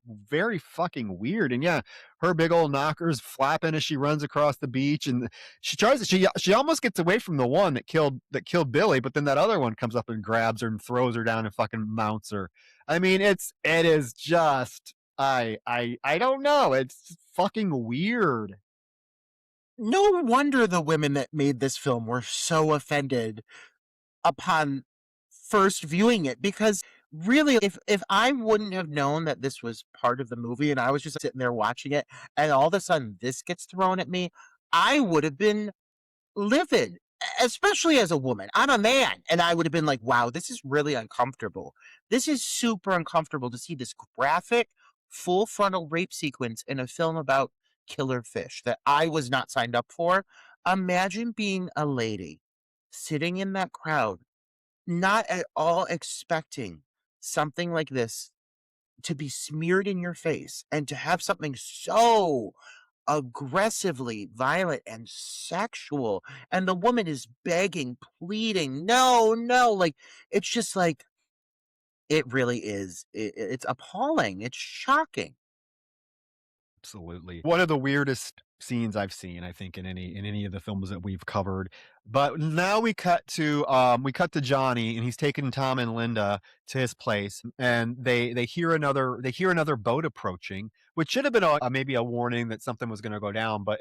very fucking weird. And yeah, her big old knockers flapping as she runs across the beach, and she almost gets away from the one that killed Billy, but then that other one comes up and grabs her and throws her down and fucking mounts her. I mean, it is just I don't know. It's fucking weird. No wonder the women that made this film were so offended upon first viewing it because really if I wouldn't have known that this was part of the movie and I was just sitting there watching it and all of a sudden this gets thrown at me, I would have been livid, especially as a woman. I'm a man and I would have been like, wow, this is really uncomfortable. This is super uncomfortable to see this graphic full frontal rape sequence in a film about killer fish that I was not signed up for. Imagine being a lady sitting in that crowd not at all expecting something like this to be smeared in your face and to have something so aggressively violent and sexual. And the woman is begging, pleading, no, no. Like, it's just like, it really is. It's appalling. It's shocking. Absolutely. One of the weirdest scenes I've seen, I think, in any of the films that we've covered. But now we cut to Johnny, and he's taking Tom and Linda to his place, and they hear another boat approaching, which should have been maybe a warning that something was going to go down. But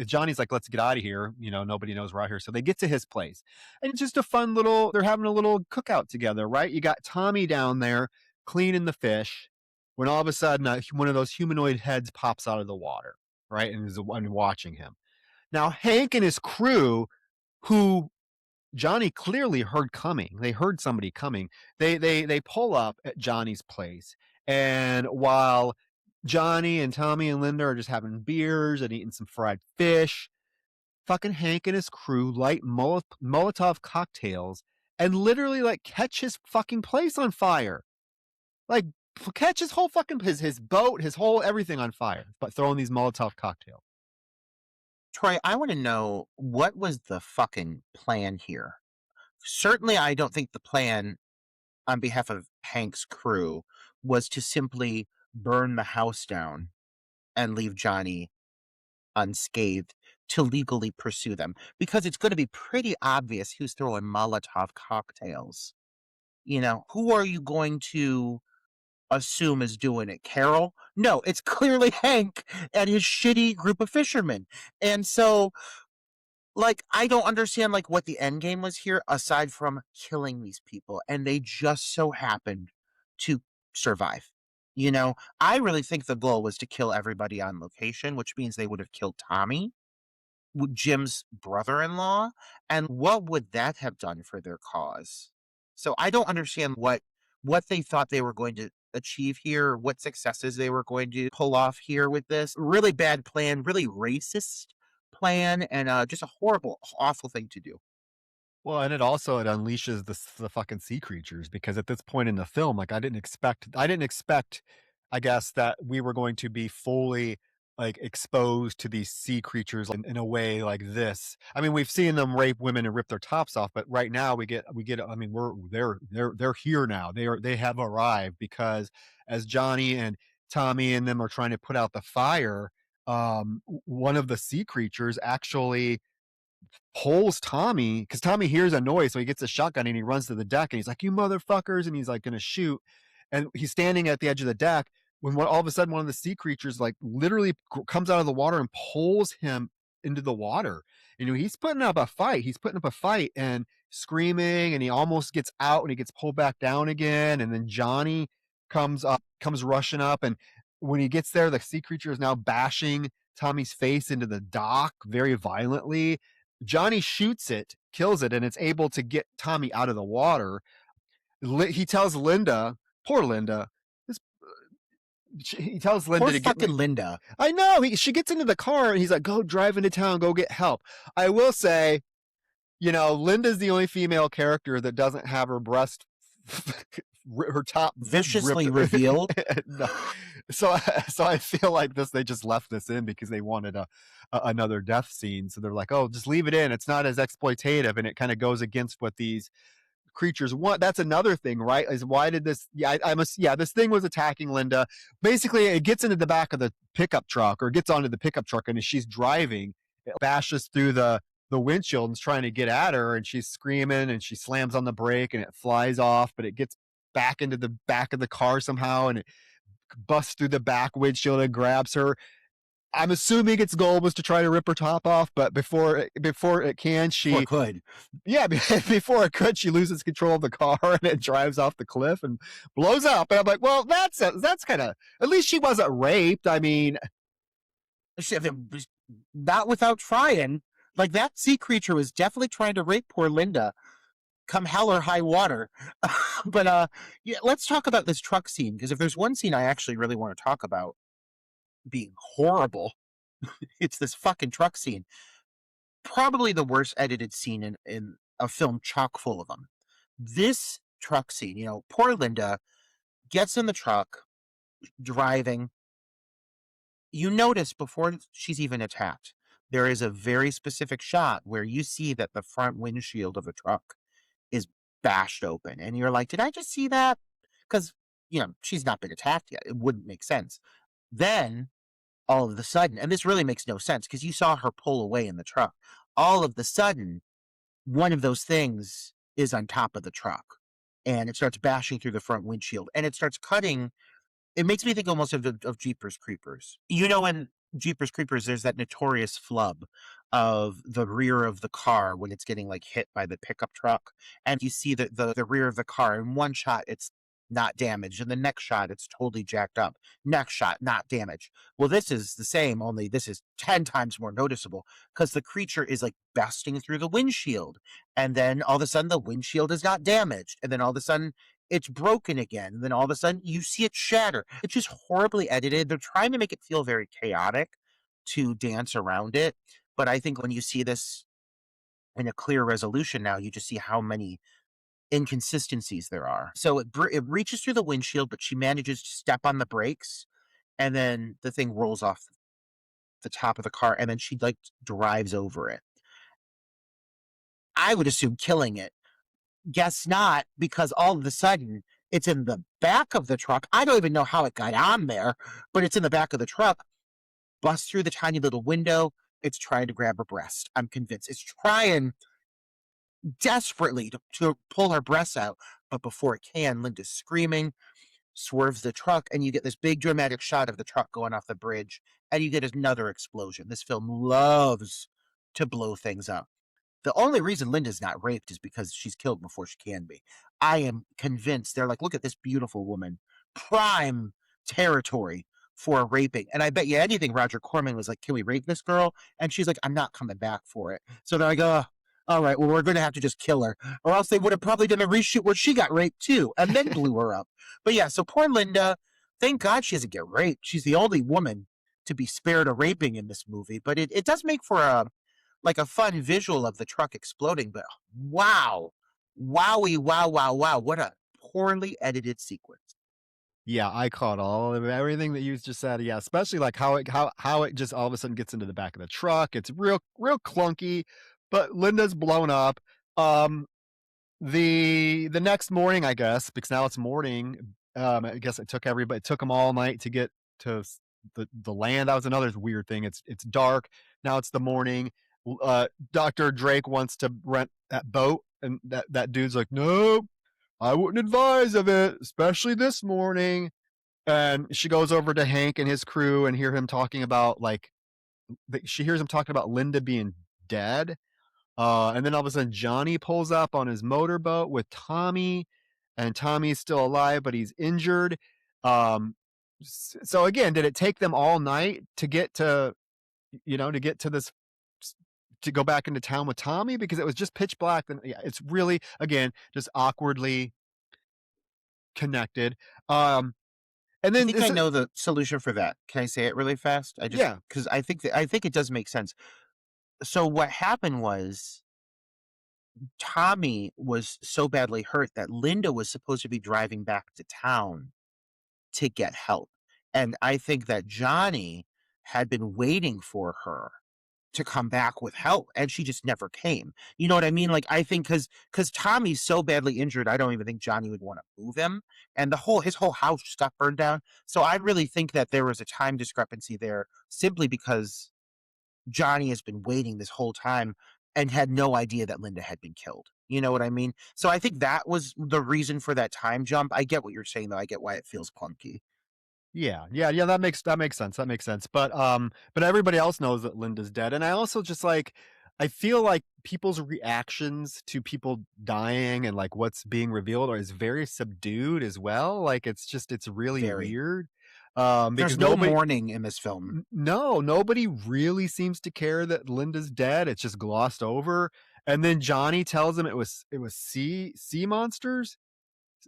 Johnny's like, "Let's get out of here." Nobody knows we're out here. So they get to his place, and it's just a fun little. They're having a little cookout together, right? You got Tommy down there cleaning the fish when all of a sudden one of those humanoid heads pops out of the water, right? And is the one watching him. Now, Hank and his crew, who Johnny clearly heard coming, they heard somebody coming. They pull up at Johnny's place. And while Johnny and Tommy and Linda are just having beers and eating some fried fish, fucking Hank and his crew light Molotov cocktails and literally like catch his fucking place on fire. Like, catch his whole fucking his boat, his whole everything on fire, but throwing these Molotov cocktails. Troy, I want to know what was the fucking plan here? Certainly, I don't think the plan on behalf of Hank's crew was to simply burn the house down and leave Johnny unscathed to legally pursue them, because it's going to be pretty obvious who's throwing Molotov cocktails. You know, who are you going to assume is doing it? Carol? No, it's clearly Hank and his shitty group of fishermen. And so, like, I don't understand, like, what the end game was here aside from killing these people, and they just so happened to survive. You know, I really think the goal was to kill everybody on location, which means they would have killed Tommy, Jim's brother-in-law, and what would that have done for their cause? So I don't understand what they thought they were going to achieve here, what successes they were going to pull off here with this. Really bad plan, really racist plan, and just a horrible, awful thing to do. Well, and it also it unleashes the fucking sea creatures, because at this point in the film, like I didn't expect, I guess, that we were going to be fully like exposed to these sea creatures in a way like this. I mean, we've seen them rape women and rip their tops off, but right now we get I mean, they're here now. They have arrived, because as Johnny and Tommy and them are trying to put out the fire, one of the sea creatures actually pulls Tommy, because Tommy hears a noise, so he gets a shotgun and he runs to the deck and he's like, "You motherfuckers!" And he's like gonna shoot, and he's standing at the edge of the deck when all of a sudden one of the sea creatures like literally comes out of the water and pulls him into the water. You know, he's putting up a fight. He's putting up a fight and screaming, and he almost gets out and he gets pulled back down again. And then Johnny comes rushing up, and when he gets there, the sea creature is now bashing Tommy's face into the dock very violently. Johnny shoots it, kills it, and it's able to get Tommy out of the water. He tells Linda, poor Linda, this, he tells Linda Poor to get me. fucking Linda. I know. She gets into the car and he's like, "Go drive into town, go get help." I will say, you know, Linda's the only female character that doesn't have her breast, her top Viciously ripped. revealed. No. So I feel like they just left this in because they wanted another death scene. So they're like, "Oh, just leave it in. It's not as exploitative," and it kind of goes against what these creatures want. That's another thing, right? Is why did this? Yeah, this thing was attacking Linda. Basically, it gets into the back of the pickup truck, or gets onto the pickup truck, and as she's driving, it bashes through the windshield and is trying to get at her, and she's screaming and she slams on the brake and it flies off, but it gets back into the back of the car somehow, and it busts through the back windshield and grabs her. I'm assuming its goal was to try to rip her top off, but before it can, Or could. yeah, before it could, she loses control of the car and it drives off the cliff and blows up. And I'm like, well, that's kind of, at least she wasn't raped. I mean, Not without trying. Like, that sea creature was definitely trying to rape poor Linda, come hell or high water. But yeah, let's talk about this truck scene, because if there's one scene I actually really want to talk about being horrible, it's this fucking truck scene. Probably the worst edited scene in a film chock full of them. This truck scene, you know, poor Linda gets in the truck, driving. You notice before she's even attacked, there is a very specific shot where you see that the front windshield of the truck is bashed open. And you're like, did I just see that? Because, you know, she's not been attacked yet. It wouldn't make sense. Then, all of a sudden, and this really makes no sense because you saw her pull away in the truck. All of the sudden, one of those things is on top of the truck and it starts bashing through the front windshield and it starts cutting. It makes me think almost of Jeepers Creepers. You know, in Jeepers Creepers, there's that notorious flub of the rear of the car when it's getting like hit by the pickup truck, and you see the rear of the car. In one shot, it's not damaged, and the next shot, it's totally jacked up. Next shot, not damaged. Well, this is the same, only this is 10 times more noticeable because the creature is like busting through the windshield, and then all of a sudden the windshield is not damaged, and then all of a sudden it's broken again. And then all of a sudden you see it shatter. It's just horribly edited. They're trying to make it feel very chaotic to dance around it. But I think when you see this in a clear resolution now, you just see how many inconsistencies there are. So it reaches through the windshield, but she manages to step on the brakes, and then the thing rolls off the top of the car, and then she like drives over it. I would assume killing it. Guess not, because all of a sudden It's in the back of the truck. I don't even know how it got on there, but it's in the back of the truck. Busts through the tiny little window. It's trying to grab her breast. I'm convinced. It's trying desperately to pull her breasts out. But before it can, Linda's screaming, swerves the truck, and you get this big dramatic shot of the truck going off the bridge, and you get another explosion. This film loves to blow things up. The only reason Linda's not raped is because she's killed before she can be. I am convinced they're like, look at this beautiful woman. Prime territory for raping. And I bet you anything, Roger Corman was like, can we rape this girl? And she's like, I'm not coming back for it. So they're like, oh, all right, well, we're going to have to just kill her. Or else they would have probably done a reshoot where she got raped too and then blew her up. But yeah, so poor Linda, thank God she doesn't get raped. She's the only woman to be spared a raping in this movie. But it does make for a fun visual of the truck exploding, but wow. Wowie, wow, wow, wow. What a poorly edited sequence. Yeah, I caught all of everything that you just said. Yeah, especially like how it just all of a sudden gets into the back of the truck. It's real clunky, but Linda's blown up. The next morning, I guess, because now it's morning. I guess it took them all night to get to the land. That was another weird thing. It's dark now. It's the morning. Dr. Drake wants to rent that boat, and that dude's like, nope, I wouldn't advise of it, especially this morning. And she goes over to Hank and his crew and hear him talking about she hears him talking about Linda being dead. And then all of a sudden Johnny pulls up on his motorboat with Tommy, and Tommy's still alive, but he's injured. So again, did it take them all night to get to this, to go back into town with Tommy? Because it was just pitch black. And yeah, it's really, again, just awkwardly connected. And then I think I know the solution for that. Can I say it really fast? Yeah. Because I think it does make sense. So what happened was Tommy was so badly hurt that Linda was supposed to be driving back to town to get help. And I think that Johnny had been waiting for her to come back with help, and she just never came. You know what I mean? Like, I think because Tommy's so badly injured, I don't even think Johnny would want to move him, and his whole house just got burned down. So I really think that there was a time discrepancy there, simply because Johnny has been waiting this whole time and had no idea that Linda had been killed. You know what I mean? So I think that was the reason for that time jump. I get what you're saying, though. I get why it feels clunky. Yeah. That makes sense. That makes sense. But everybody else knows that Linda's dead, and I also just I feel like people's reactions to people dying and like what's being revealed is very subdued as well. Like it's really Very. weird. There's Because no mourning in this film. no, nobody really seems to care that Linda's dead. It's just glossed over. And then Johnny tells him it was sea monsters.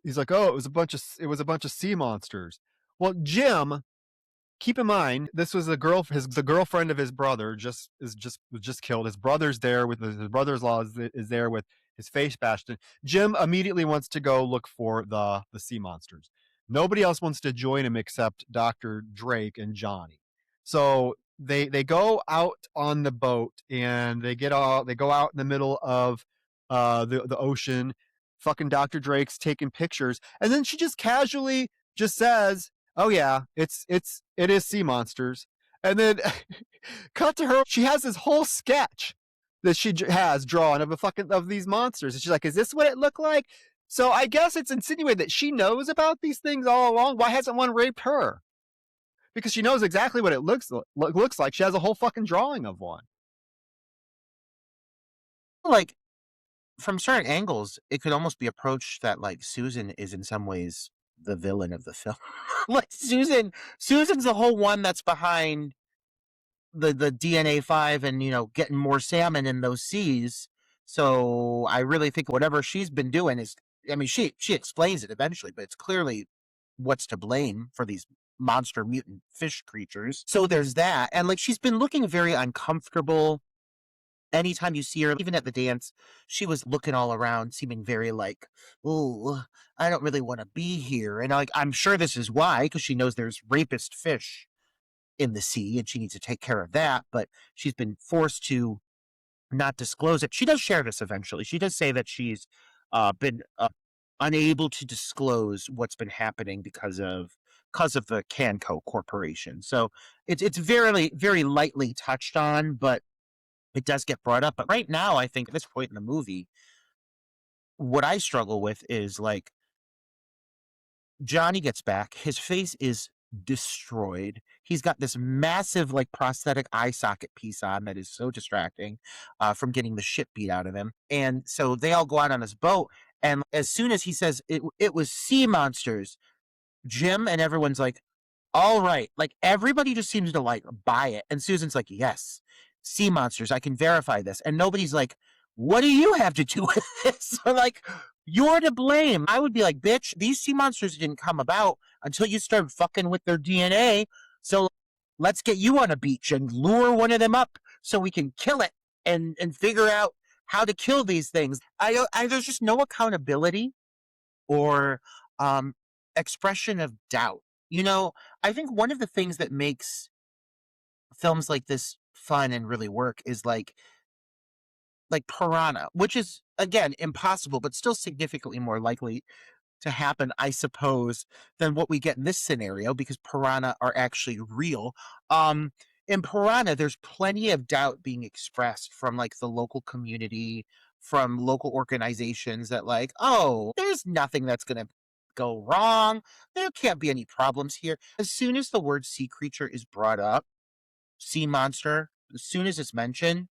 He's like, oh, it was a bunch of sea monsters. Well, Jim, keep in mind, this was the girlfriend of his brother was just killed. His brother's there with his brother-in-law is there with his face bashed in. Jim immediately wants to go look for the sea monsters. Nobody else wants to join him except Dr. Drake and Johnny. So they go out on the boat, and they go out in the middle of the ocean. Fucking Dr. Drake's taking pictures, and then she just casually just says, oh yeah, it is sea monsters. And then cut to her, she has this whole sketch that she has drawn of these monsters, and she's like, is this what it looked like? So I guess it's insinuated that she knows about these things all along. Why hasn't one raped her? Because she knows exactly what it looks like. She has a whole fucking drawing of one. Like, from certain angles, it could almost be approached that like Susan is in some ways the villain of the film. Like Susan's the whole one that's behind the DNA-5 and getting more salmon in those seas. So I really think whatever she's been doing is, I mean, she explains it eventually, but it's clearly what's to blame for these monster mutant fish creatures. So there's that, and like she's been looking very uncomfortable. Anytime you see her, even at the dance, she was looking all around, seeming very like, oh, I don't really want to be here. And like, I'm sure this is why, because she knows there's rapist fish in the sea and she needs to take care of that. But she's been forced to not disclose it. She does share this eventually. She does say that she's been unable to disclose what's been happening because of the Canco Corporation. So it's very, very lightly touched on, but it does get brought up. But right now, I think at this point in the movie, what I struggle with is like Johnny gets back, his face is destroyed. He's got this massive like prosthetic eye socket piece on that is so distracting from getting the shit beat out of him. And so they all go out on this boat, and as soon as he says it was sea monsters, Jim and everyone's like, all right. Like everybody just seems to like buy it. And Susan's like, yes, sea monsters. I can verify this. And nobody's like, what do you have to do with this? Or like, you're to blame. I would be like, bitch, these sea monsters didn't come about until you started fucking with their DNA. So let's get you on a beach and lure one of them up so we can kill it and figure out how to kill these things. There's just no accountability or expression of doubt. You know, I think one of the things that makes films like this fun and really work is like Piranha, which is again impossible, but still significantly more likely to happen, I suppose, than what we get in this scenario because piranha are actually real. Um, in Piranha, there's plenty of doubt being expressed from like the local community, from local organizations that like, oh, there's nothing that's gonna go wrong. There can't be any problems here. As soon as the word sea creature is brought up, sea monster, as soon as it's mentioned,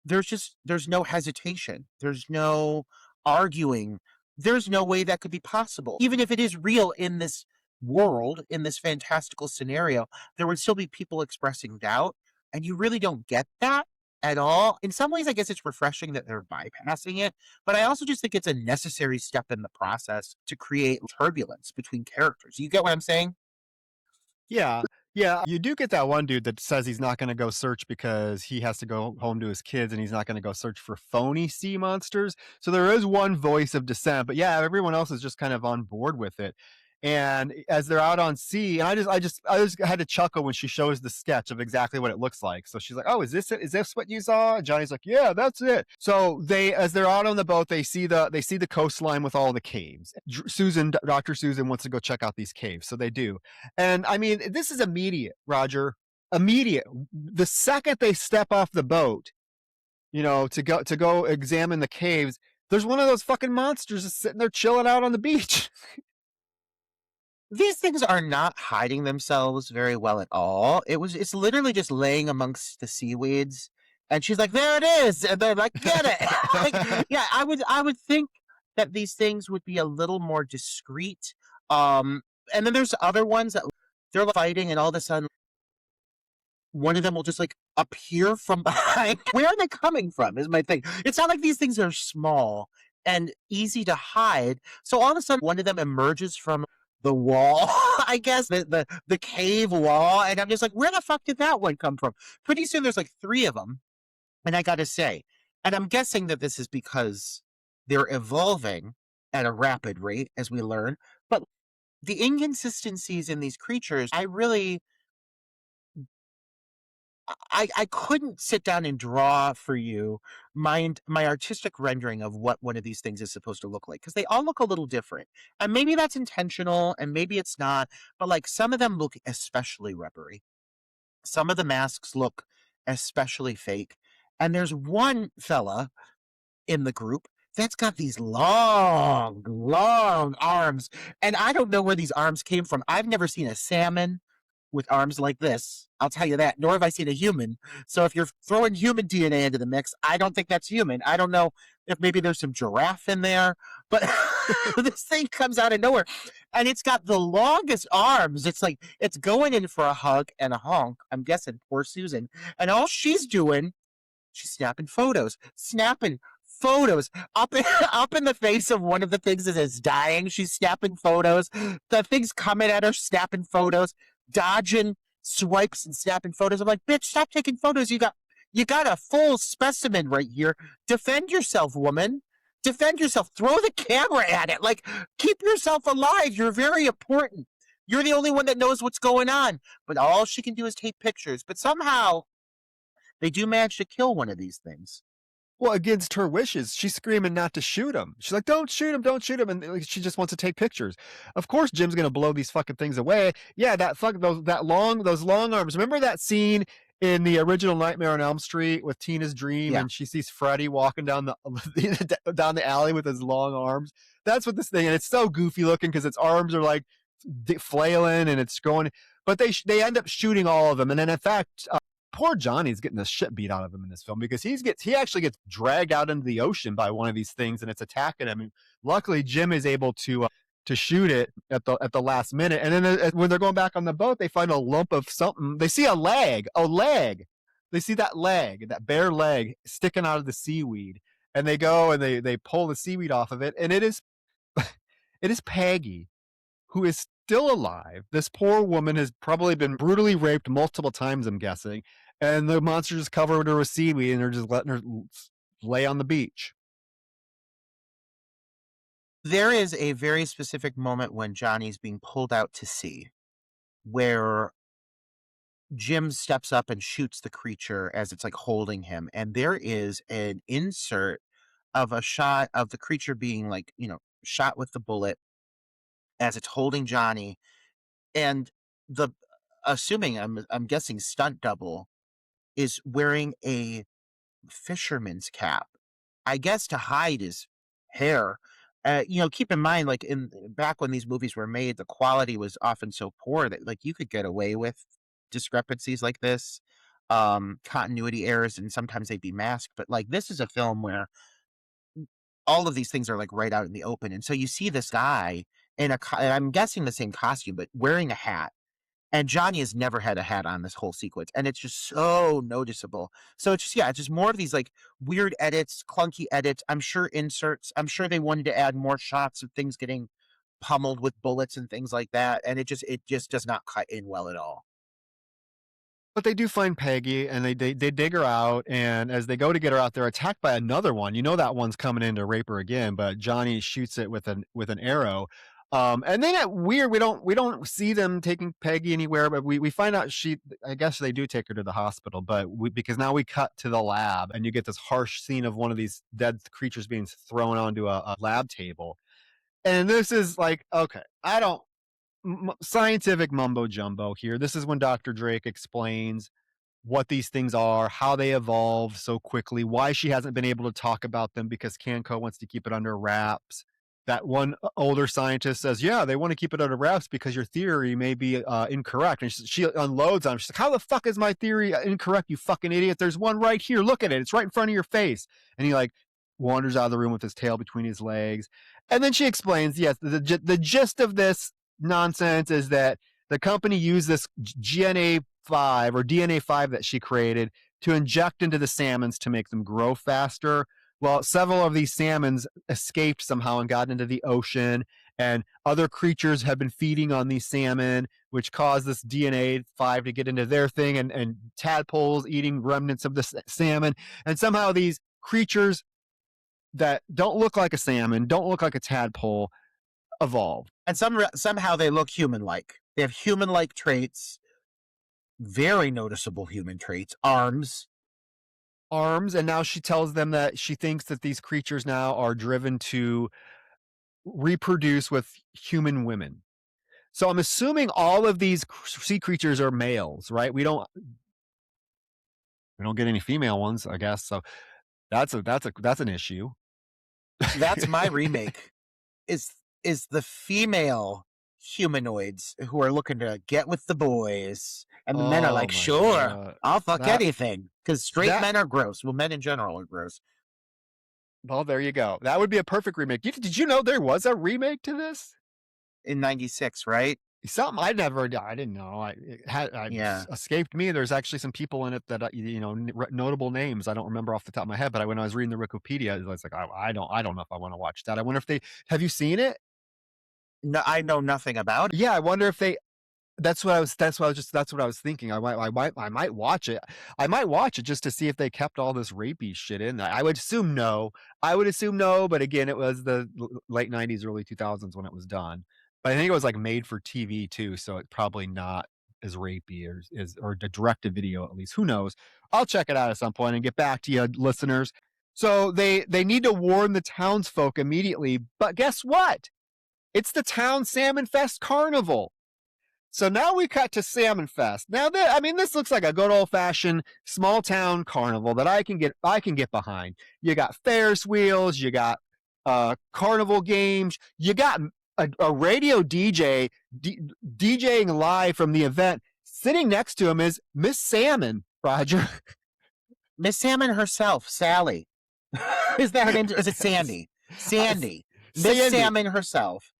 there's no hesitation. There's no arguing. There's no way that could be possible. Even if it is real in this world, in this fantastical scenario, there would still be people expressing doubt. And you really don't get that at all. In some ways, I guess it's refreshing that they're bypassing it. But I also just think it's a necessary step in the process to create turbulence between characters. You get what I'm saying? Yeah. Yeah, you do get that one dude that says he's not gonna go search because he has to go home to his kids and he's not gonna go search for phony sea monsters. So there is one voice of dissent, but yeah, everyone else is just kind of on board with it. And as they're out on sea, and I just had to chuckle when she shows the sketch of exactly what it looks like. So she's like, "Oh, is this it? Is this what you saw?" And Johnny's like, "Yeah, that's it." So as they're out on the boat, they see the coastline with all the caves. Dr. Susan wants to go check out these caves, so they do. And I mean, this is immediate, Roger. Immediate. The second they step off the boat, to go examine the caves, there's one of those fucking monsters just sitting there chilling out on the beach. These things are not hiding themselves very well at all. It's literally just laying amongst the seaweeds. And she's like, there it is. And they're like, get it. Like, yeah, I would think that these things would be a little more discreet. And then there's other ones that they're fighting and all of a sudden one of them will just like appear from behind. Where are they coming from? Is my thing. It's not like these things are small and easy to hide. So all of a sudden, one of them emerges from the wall, I guess, the cave wall, and I'm just like, where the fuck did that one come from? Pretty soon, there's like three of them, and I gotta say, and I'm guessing that this is because they're evolving at a rapid rate, as we learn, but the inconsistencies in these creatures, I couldn't sit down and draw for you my artistic rendering of what one of these things is supposed to look like because they all look a little different. And maybe that's intentional and maybe it's not, but like some of them look especially rubbery. Some of the masks look especially fake. And there's one fella in the group that's got these long, long arms. And I don't know where these arms came from. I've never seen a salmon with arms like this. I'll tell you that. Nor have I seen a human. So if you're throwing human DNA into the mix, I don't think that's human. I don't know if maybe there's some giraffe in there, but this thing comes out of nowhere and it's got the longest arms. It's like it's going in for a hug and a honk. I'm guessing poor Susan. And all she's doing, she's snapping photos up up in the face of one of the things that is dying. She's snapping photos. The thing's coming at her, snapping photos, dodging swipes and snapping photos. I'm like, bitch, stop taking photos. You got a full specimen right here. Defend yourself, woman. Defend yourself. Throw the camera at it. Like, keep yourself alive. You're very important. You're the only one that knows what's going on. But all she can do is take pictures. But somehow they do manage to kill one of these things. Well, against her wishes, she's screaming not to shoot him. She's like, "Don't shoot him, don't shoot him," and, like, she just wants to take pictures. Of course, Jim's gonna blow these fucking things away. Yeah, those long arms. Remember that scene in the original Nightmare on Elm Street with Tina's dream, Yeah. and she sees Freddy walking down the down the alley with his long arms? That's what this thing, and it's so goofy looking because its arms are like flailing and it's going. But they end up shooting all of them, and then in fact, poor Johnny's getting the shit beat out of him in this film because he actually gets dragged out into the ocean by one of these things and it's attacking him. And luckily, Jim is able to shoot it at the last minute. And then when they're going back on the boat, they find a lump of something. They see a leg. They see that leg, that bare leg sticking out of the seaweed, and they go and they pull the seaweed off of it, and it is it is Peggy, who is still alive. This poor woman has probably been brutally raped multiple times, I'm guessing. And the monster just covered her with seaweed and they're just letting her lay on the beach. There is a very specific moment when Johnny's being pulled out to sea where Jim steps up and shoots the creature as it's like holding him. And there is an insert of a shot of the creature being like, shot with the bullet as it's holding Johnny. And the assuming I'm guessing stunt double is wearing a fisherman's cap, I guess to hide his hair. Keep in mind, like back when these movies were made, the quality was often so poor that like you could get away with discrepancies like this, continuity errors, and sometimes they'd be masked. But like this is a film where all of these things are like right out in the open, and so you see this guy in and I'm guessing the same costume, but wearing a hat. And Johnny has never had a hat on this whole sequence, and it's just so noticeable. So it's just more of these like weird edits, clunky edits. I'm sure inserts. I'm sure they wanted to add more shots of things getting pummeled with bullets and things like that, and it just does not cut in well at all. But they do find Peggy and they dig her out. And as they go to get her out, they're attacked by another one. You know that one's coming in to rape her again, but Johnny shoots it with an arrow. And then that weird, we don't see them taking Peggy anywhere, but we find out I guess they do take her to the hospital, but because now we cut to the lab and you get this harsh scene of one of these dead creatures being thrown onto a lab table. And this is like, okay, I don't, scientific mumbo jumbo here. This is when Dr. Drake explains what these things are, how they evolved so quickly, why she hasn't been able to talk about them because Kanko wants to keep it under wraps. That one older scientist says, yeah, they want to keep it under wraps because your theory may be incorrect. And she unloads on him. She's like, how the fuck is my theory incorrect, you fucking idiot? There's one right here. Look at it. It's right in front of your face. And he like wanders out of the room with his tail between his legs. And then she explains, yes, the gist of this nonsense is that the company used this GNA5 or DNA5 that she created to inject into the salmons to make them grow faster. Well, several of these salmons escaped somehow and got into the ocean, and other creatures have been feeding on these salmon, which caused this DNA5 to get into their thing, and tadpoles eating remnants of the salmon. And somehow these creatures that don't look like a salmon, don't look like a tadpole, evolved. And somehow they look human-like. They have human-like traits, very noticeable human traits, arms. And now she tells them that she thinks that these creatures now are driven to reproduce with human women. So I'm assuming all of these sea creatures are males, right? We don't get any female ones, I guess. So that's an issue. That's my remake. Is the female humanoids who are looking to get with the boys, and the men are like, sure, God. I'll fuck anything, because straight men are gross. Well, men in general are gross. Well, there you go. That would be a perfect remake. Did you know there was a remake to this in '96? Right? Something I didn't know. It escaped me. There's actually some people in it that notable names I don't remember off the top of my head. But when I was reading the Wikipedia, I was like, I don't know if I want to watch that. I wonder if have you seen it? No, I know nothing about it. Yeah, I wonder if that's what I was thinking. I might watch it. I might watch it just to see if they kept all this rapey shit in there. I would assume no. But again, it was the late 90s, early 2000s when it was done. But I think it was like made for TV too, so it's probably not as rapey or the direct to video at least. Who knows? I'll check it out at some point and get back to you, listeners. So they need to warn the townsfolk immediately. But guess what? It's the town Salmon Fest Carnival. So now we cut to Salmon Fest. Now, this looks like a good old fashioned small town carnival that I can get behind. You got Ferris wheels, you got carnival games, you got a radio DJ DJing live from the event. Sitting next to him is Miss Salmon, Roger. Miss Salmon herself, Sally. Is that her name? Is it Sandy? Sandy. Miss Salmon herself.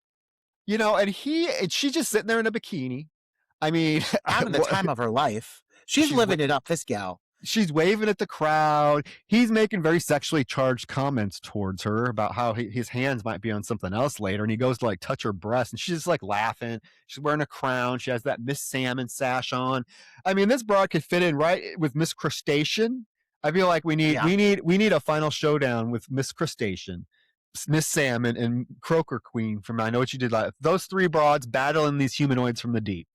You know, and she's just sitting there in a bikini. I mean, having the time of her life. She's living it up, this gal. She's waving at the crowd. He's making very sexually charged comments towards her about how his hands might be on something else later. And he goes to like touch her breast and she's just like laughing. She's wearing a crown. She has that Miss Salmon sash on. I mean, this broad could fit in right with Miss Crustacean. I feel like we need a final showdown with Miss Crustacean, Miss Salmon, and Croaker Queen from I Know What You Did Last. Those three broads battling these humanoids from the deep.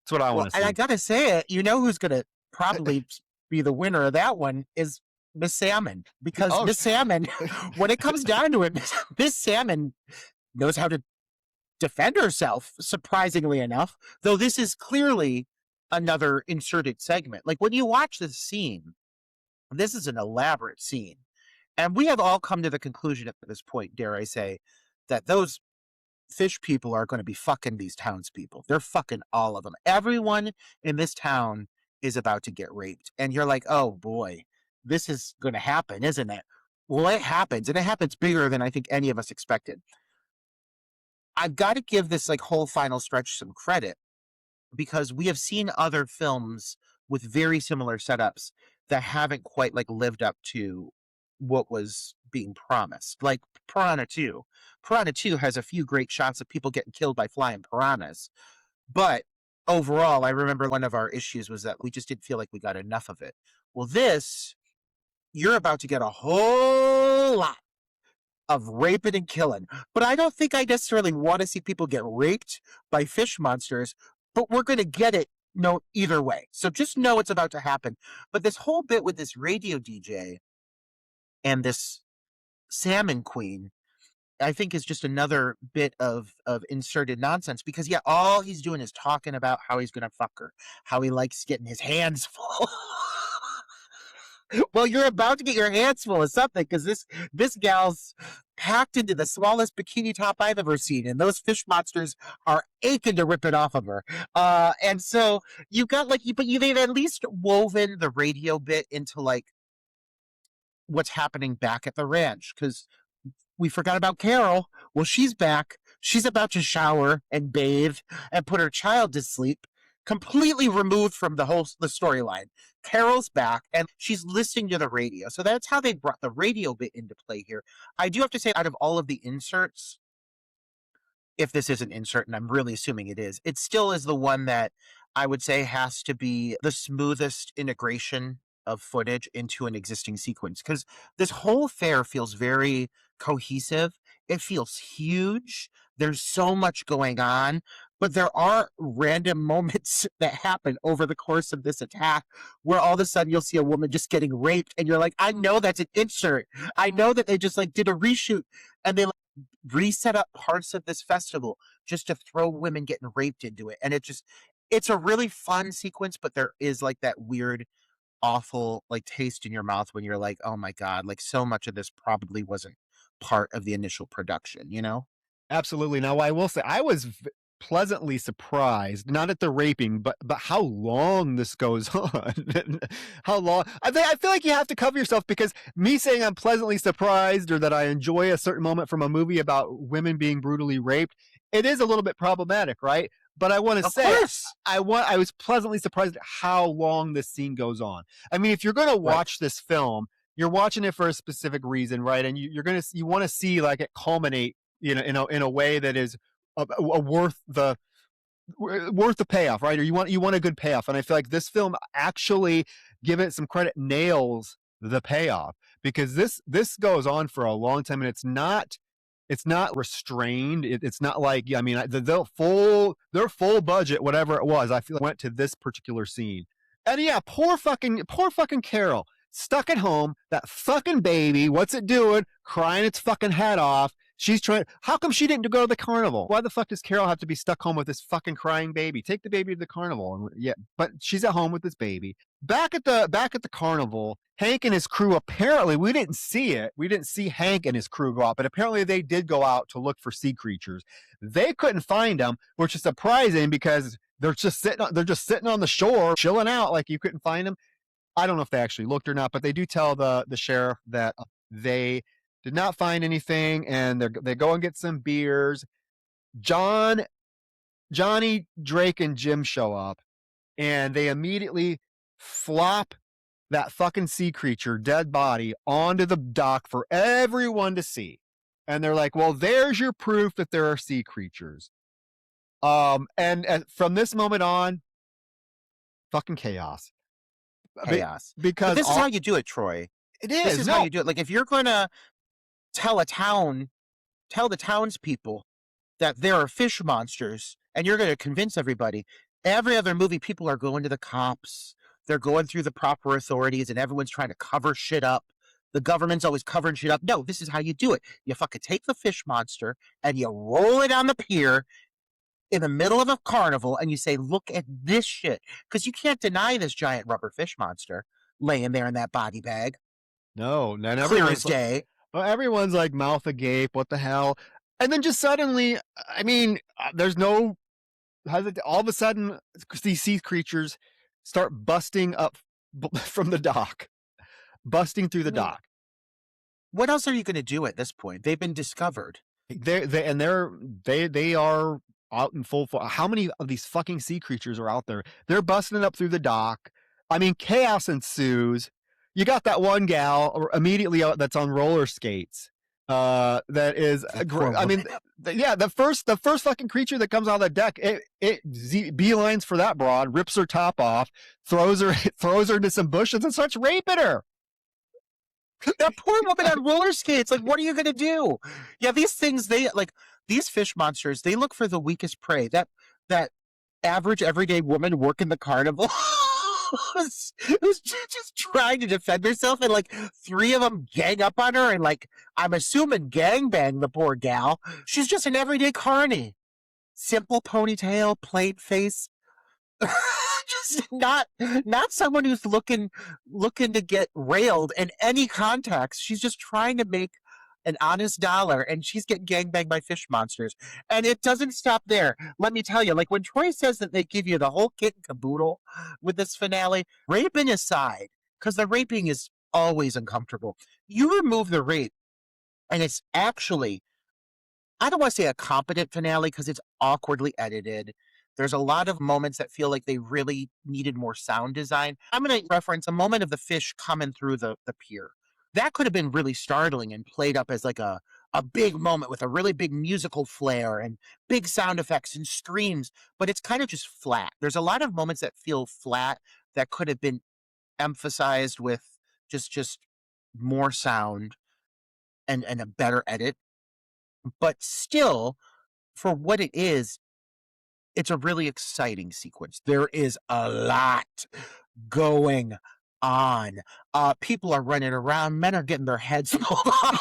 That's what I want to see. And I gotta say it, you know who's gonna probably be the winner of that one is Miss Salmon. Because Miss Salmon, when it comes down to it, Miss Salmon knows how to defend herself, surprisingly enough. Though this is clearly another inserted segment. Like when you watch this scene, this is an elaborate scene. And we have all come to the conclusion at this point, dare I say, that those fish people are going to be fucking these townspeople. They're fucking all of them. Everyone in this town is about to get raped. And you're like, oh boy, this is going to happen, isn't it? Well, it happens. And it happens bigger than I think any of us expected. I've got to give this like whole final stretch some credit because we have seen other films with very similar setups that haven't quite like lived up to what was being promised. Like Piranha 2. Piranha 2 has a few great shots of people getting killed by flying piranhas. But overall, I remember one of our issues was that we just didn't feel like we got enough of it. Well, this, you're about to get a whole lot of raping and killing. But I don't think I necessarily want to see people get raped by fish monsters, but we're going to get it either way. So just know it's about to happen. But this whole bit with this radio DJ and this Salmon Queen, I think is just another bit of inserted nonsense because all he's doing is talking about how he's going to fuck her, how he likes getting his hands full. Well, you're about to get your hands full of something because this gal's packed into the smallest bikini top I've ever seen, and those fish monsters are aching to rip it off of her. And so you got but they've at least woven the radio bit into like what's happening back at the ranch because we forgot about Carol. Well, she's back. She's about to shower and bathe and put her child to sleep, completely removed from the storyline. Carol's back and she's listening to the radio. So that's how they brought the radio bit into play here. I do have to say, out of all of the inserts, if this is an insert, and I'm really assuming it is, it still is the one that I would say has to be the smoothest integration of footage into an existing sequence. Because this whole fair feels very cohesive. It feels huge. There's so much going on, but there are random moments that happen over the course of this attack where all of a sudden you'll see a woman just getting raped and you're like, I know that's an insert. I know that they just like did a reshoot and they like reset up parts of this festival just to throw women getting raped into it. And it's a really fun sequence, but there is like that weird, awful like taste in your mouth when you're like, oh my God, like so much of this probably wasn't part of the initial production, Absolutely. Now, I will say I was pleasantly surprised, not at the raping, but how long this goes on. How long? I feel like you have to cover yourself because me saying I'm pleasantly surprised or that I enjoy a certain moment from a movie about women being brutally raped, it is a little bit problematic, right? But I want to say, I was pleasantly surprised at how long this scene goes on. I mean, if you're going to watch this film, you're watching it for a specific reason, right? And you want to see like it culminate, in a way that is worth the payoff, right? Or you want a good payoff. And I feel like this film actually, give it some credit, nails the payoff because this goes on for a long time and it's not restrained. It's not like, I mean, their full budget, whatever it was, I feel like went to this particular scene. And poor fucking Carol stuck at home. That fucking baby, what's it doing? Crying its fucking head off. She's trying. How come she didn't go to the carnival? Why the fuck does Carol have to be stuck home with this fucking crying baby? Take the baby to the carnival. And yeah, but she's at home with this baby. Back at the carnival, Hank and his crew, apparently we didn't see it. We didn't see Hank and his crew go out, but apparently they did go out to look for sea creatures. They couldn't find them, which is surprising because they're just sitting on the shore, chilling out, like you couldn't find them. I don't know if they actually looked or not, but they do tell the sheriff that they did not find anything, and they go and get some beers. Johnny, Drake, and Jim show up, and they immediately flop that fucking sea creature dead body onto the dock for everyone to see. And they're like, well, there's your proof that there are sea creatures. And from this moment on, fucking chaos. Chaos. Because but this is how you do it, Troy. It is. This is how you do it. Like, if you're going to tell the townspeople that there are fish monsters, and you're going to convince everybody, every other movie, people are going to the cops. They're going through the proper authorities, and everyone's trying to cover shit up. The government's always covering shit up. No, this is how you do it. You fucking take the fish monster, and you roll it on the pier in the middle of a carnival, and you say, look at this shit. Because you can't deny this giant rubber fish monster laying there in that body bag. No, Clear as day. Everyone's like mouth agape. What the hell? And then just suddenly, I mean, there's no. All of a sudden, these sea creatures start busting up from the dock, busting through the dock. What else are you going to do at this point? They've been discovered. They are out in full force. How many of these fucking sea creatures are out there? They're busting up through the dock. I mean, chaos ensues. You got that one gal immediately that's on roller skates. That is, I mean, the first fucking creature that comes out of the deck, it beelines for that broad, rips her top off, throws her into some bushes, and starts raping her. That poor woman on roller skates. Like, what are you going to do? Yeah, these things, these fish monsters, they look for the weakest prey. That average everyday woman working the carnival who's just trying to defend herself, and like three of them gang up on her, and like, I'm assuming gangbang the poor gal. She's just an everyday carny. Simple ponytail, plain face. Just not someone who's looking to get railed in any context. She's just trying to make an honest dollar, and she's getting gangbanged by fish monsters. And it doesn't stop there. Let me tell you, like, when Troy says that they give you the whole kit and caboodle with this finale, raping aside, because the raping is always uncomfortable. You remove the rape, and it's actually, I don't want to say a competent finale because it's awkwardly edited. There's a lot of moments that feel like they really needed more sound design. I'm going to reference a moment of the fish coming through the pier. That could have been really startling and played up as like a big moment with a really big musical flair and big sound effects and screams, but it's kind of just flat. There's a lot of moments that feel flat that could have been emphasized with just more sound and a better edit. But still, for what it is, it's a really exciting sequence. There is a lot going on. People are running around. Men are getting their heads pulled off.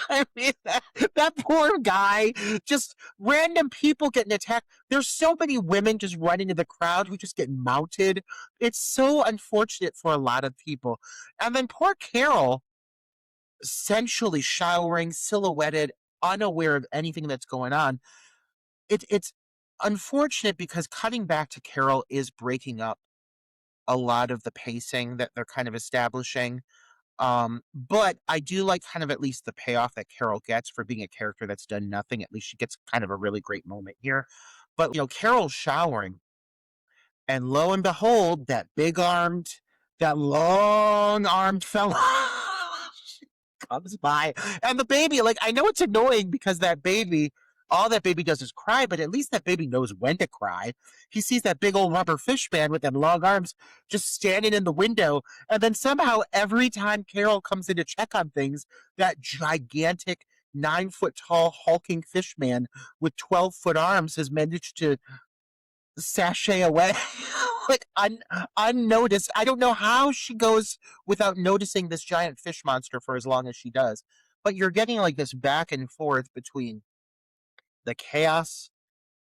I mean, that poor guy, just random people getting attacked. There's so many women just running to the crowd who just get mounted. It's so unfortunate for a lot of people. And then poor Carol, essentially showering, silhouetted, unaware of anything that's going on. It's unfortunate because cutting back to Carol is breaking up a lot of the pacing that they're kind of establishing. But I do like kind of at least the payoff that Carol gets for being a character that's done nothing. At least she gets kind of a really great moment here. But, Carol's showering, and lo and behold, that long-armed fella comes by. And the baby, like, I know it's annoying because that baby, all that baby does is cry, but at least that baby knows when to cry. He sees that big old rubber fish man with them long arms just standing in the window. And then somehow every time Carol comes in to check on things, that gigantic 9-foot-tall hulking fish man with 12-foot arms has managed to sashay away like unnoticed. I don't know how she goes without noticing this giant fish monster for as long as she does. But you're getting like this back and forth between the chaos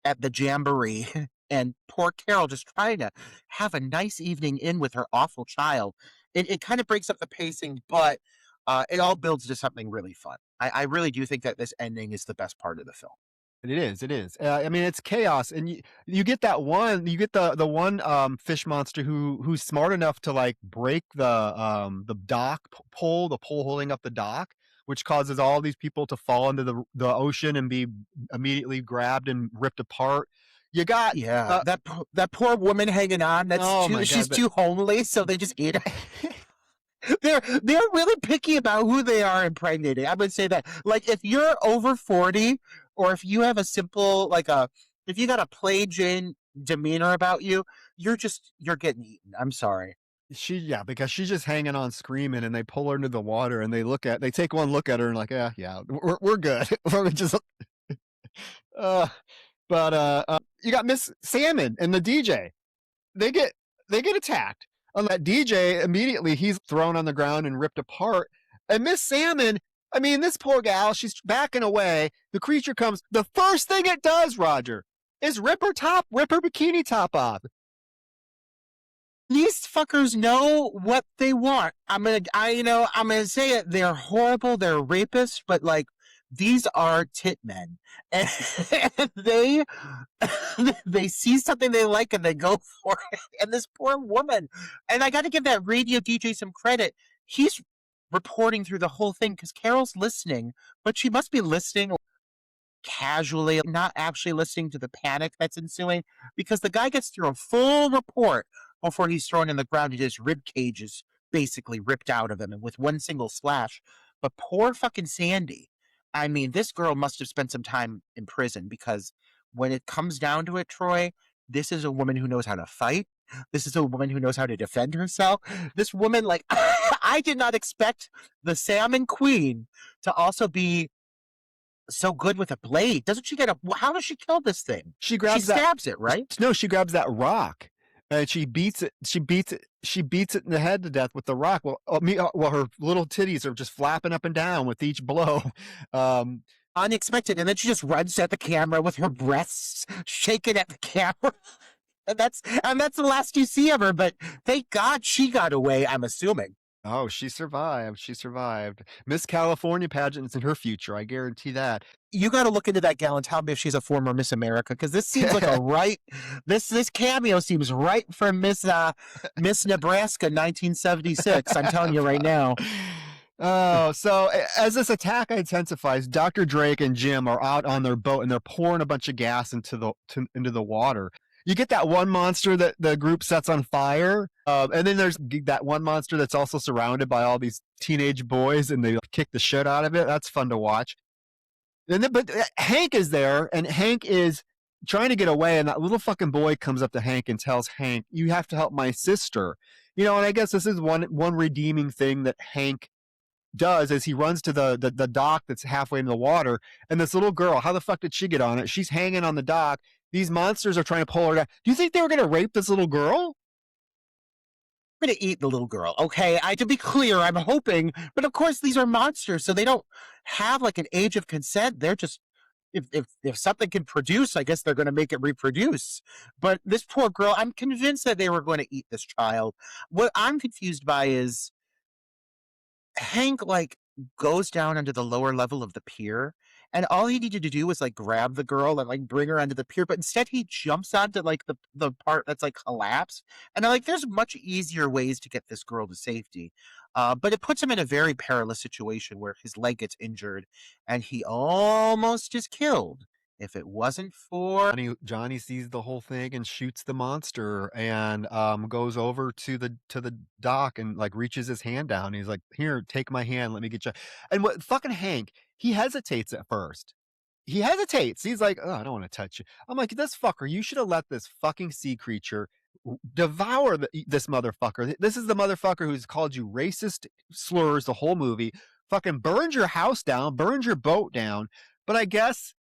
at the jamboree and poor Carol just trying to have a nice evening in with her awful child. It kind of breaks up the pacing, but it all builds to something really fun. I really do think that this ending is the best part of the film. It is. It is. I mean, it's chaos, and you get that one. You get the one fish monster who's smart enough to like break the dock pole, the pole holding up the dock, which causes all these people to fall into the ocean and be immediately grabbed and ripped apart. You got that poor woman hanging on. She's too homely, so they just eat her. They're really picky about who they are impregnating. I would say that, like, if you're over 40, or if you have a simple, if you got a plain Jane demeanor about you, you're getting eaten. I'm sorry. Because she's just hanging on screaming, and they pull her into the water, and they take one look at her and like, yeah, we're good. We're just, you got Miss Salmon and the DJ. They get attacked. On that DJ, immediately he's thrown on the ground and ripped apart. And Miss Salmon, I mean, this poor gal, she's backing away. The creature comes. The first thing it does, Roger, is rip her bikini top off. These fuckers know what they want. I'm gonna say it. They're horrible. They're rapists, but like, these are tit men, and they see something they like and they go for it. And this poor woman, and I got to give that radio DJ some credit. He's reporting through the whole thing because Carol's listening, but she must be listening casually, not actually listening to the panic that's ensuing, because the guy gets through a full report before he's thrown in the ground. His rib cage is basically ripped out of him, and with one single slash. But poor fucking Sandy. I mean, this girl must have spent some time in prison, because when it comes down to it, Troy, this is a woman who knows how to fight. This is a woman who knows how to defend herself. This woman, like, I did not expect the Queen to also be so good with a blade. Doesn't she how does she kill this thing? She stabs it, right? No, she grabs that rock. And she beats it in the head to death with the rock. Well, her little titties are just flapping up and down with each blow. Unexpected. And then she just runs at the camera with her breasts shaking at the camera. And that's the last you see of her. But thank God she got away, I'm assuming. Oh, she survived. Miss California pageant is in her future. I guarantee that. You got to look into that gal and tell me if she's a former Miss America, because this seems like this cameo seems right for Miss Nebraska 1976. I'm telling you right now. Oh, so as this attack intensifies, Dr. Drake and Jim are out on their boat, and they're pouring a bunch of gas into the water. You get that one monster that the group sets on fire, and then there's that one monster that's also surrounded by all these teenage boys, and they kick the shit out of it. That's fun to watch. But Hank is there, and Hank is trying to get away, and that little fucking boy comes up to Hank and tells Hank, "You have to help my sister." And I guess this is one redeeming thing that Hank does, is he runs to the dock that's halfway in the water, and this little girl, how the fuck did she get on it? She's hanging on the dock. These monsters are trying to pull her down. Do you think they were going to rape this little girl? I'm going to eat the little girl. Okay, to be clear, I'm hoping, but of course these are monsters, so they don't have like an age of consent. They're just, if something can produce, I guess they're going to make it reproduce. But this poor girl, I'm convinced that they were going to eat this child. What I'm confused by is Hank goes down onto the lower level of the pier, and all he needed to do was grab the girl and bring her onto the pier, but instead he jumps onto the part that's collapsed. And there's much easier ways to get this girl to safety. But it puts him in a very perilous situation where his leg gets injured and he almost is killed. If it wasn't for Johnny sees the whole thing and shoots the monster, and goes over to the dock and reaches his hand down. He's like, "Here, take my hand. Let me get you." And what fucking Hank, he hesitates at first. He's like, "Oh, I don't want to touch you." I'm like, "This fucker, you should have let this fucking sea creature devour this motherfucker. This is the motherfucker who's called you racist slurs the whole movie. Fucking burned your house down, burned your boat down. But I guess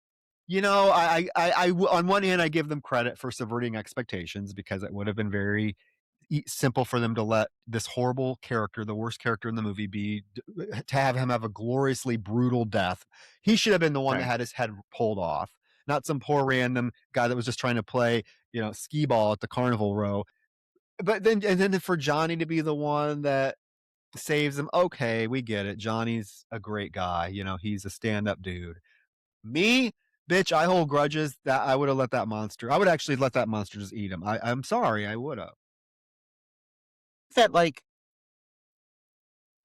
On one hand, I give them credit for subverting expectations because it would have been very simple for them to let this horrible character, the worst character in the movie, to have him have a gloriously brutal death. He should have been the one that Right. had his head pulled off, not some poor random guy that was just trying to play, skee ball at the carnival row. But then for Johnny to be the one that saves him, okay, we get it. Johnny's a great guy. He's a stand-up dude. Me, bitch, I hold grudges that I would have let that monster. I would actually let that monster just eat him. I'm sorry, I would have. That like,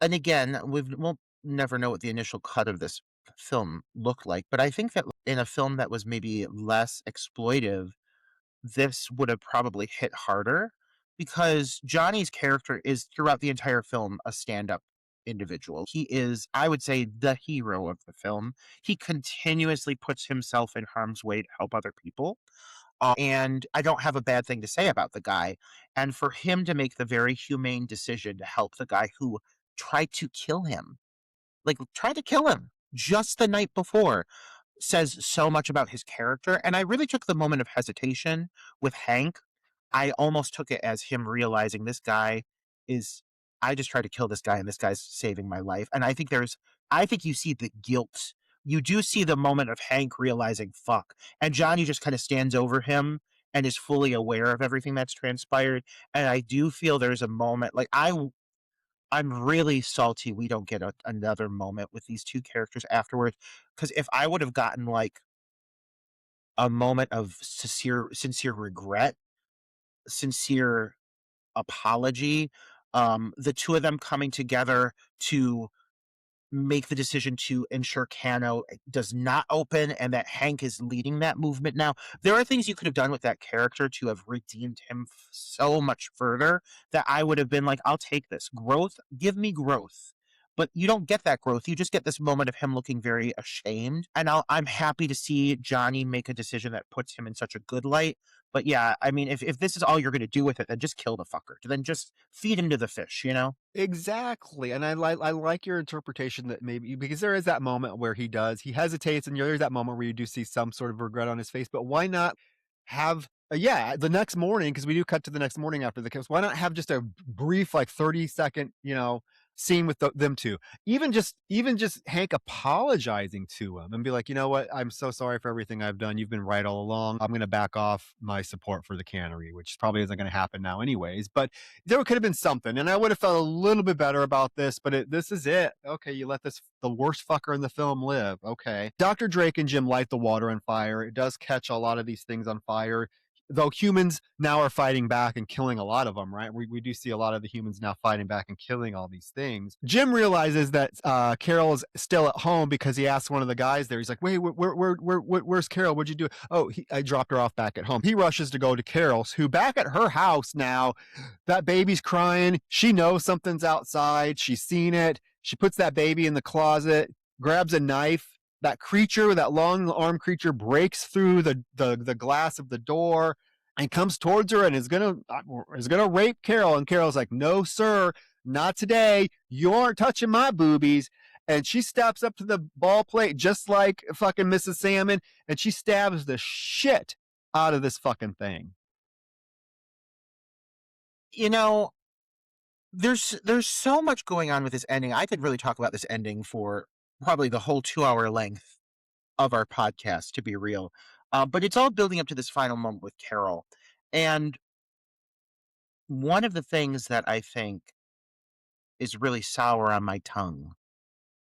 and again, we'll never know what the initial cut of this film looked like, but I think that in a film that was maybe less exploitive, this would have probably hit harder because Johnny's character is throughout the entire film a stand-up individual. He is, I would say, the hero of the film. He continuously puts himself in harm's way to help other people. And I don't have a bad thing to say about the guy. And for him to make the very humane decision to help the guy who tried to kill him, like tried to kill him just the night before, says so much about his character. And I really took the moment of hesitation with Hank. I almost took it as him realizing this guy is, I just tried to kill this guy and this guy's saving my life. And I think you see the guilt. You do see the moment of Hank realizing, fuck. And Johnny just kind of stands over him and is fully aware of everything that's transpired. And I do feel there's a moment, like, I'm really salty we don't get another moment with these two characters afterwards. Because if I would have gotten like a moment of sincere regret, sincere apology, the two of them coming together to make the decision to ensure Cano does not open and that Hank is leading that movement now. There are things you could have done with that character to have redeemed him so much further that I would have been like, I'll take this. Growth, give me growth. But you don't get that growth. You just get this moment of him looking very ashamed. And I'm happy to see Johnny make a decision that puts him in such a good light. But yeah, I mean, if this is all you're going to do with it, then just kill the fucker. Then just feed him to the fish, you know? Exactly, and I like your interpretation that maybe because there is that moment where he hesitates, and there's that moment where you do see some sort of regret on his face. But why not have the next morning, because we do cut to the next morning after the kiss. Why not have just a brief, like 30-second, scene with them two? Even just Hank apologizing to him and be like, you know what, I'm so sorry for everything I've done. You've been right all along. I'm going to back off my support for the cannery, which probably isn't going to happen now, anyways. But there could have been something, and I would have felt a little bit better about this. But this is it. Okay, you let the worst fucker in the film live. Okay, Dr. Drake and Jim light the water on fire. It does catch a lot of these things on fire, though humans now are fighting back and killing a lot of them, right? We do see a lot of the humans now fighting back and killing all these things. Jim realizes that Carol is still at home because he asks one of the guys there. He's like, wait, where's Carol? What'd you do? Oh, I dropped her off back at home. He rushes to go to Carol's, who back at her house now, that baby's crying. She knows something's outside. She's seen it. She puts that baby in the closet, grabs a knife. That creature, that long arm creature, breaks through the glass of the door and comes towards her and is gonna rape Carol. And Carol's like, "No, sir, not today. You aren't touching my boobies." And she steps up to the ball plate just like fucking Mrs. Salmon, and she stabs the shit out of this fucking thing. You know, there's so much going on with this ending. I could really talk about this ending for probably the whole 2 hour length of our podcast, to be real. But it's all building up to this final moment with Carol. And one of the things that I think is really sour on my tongue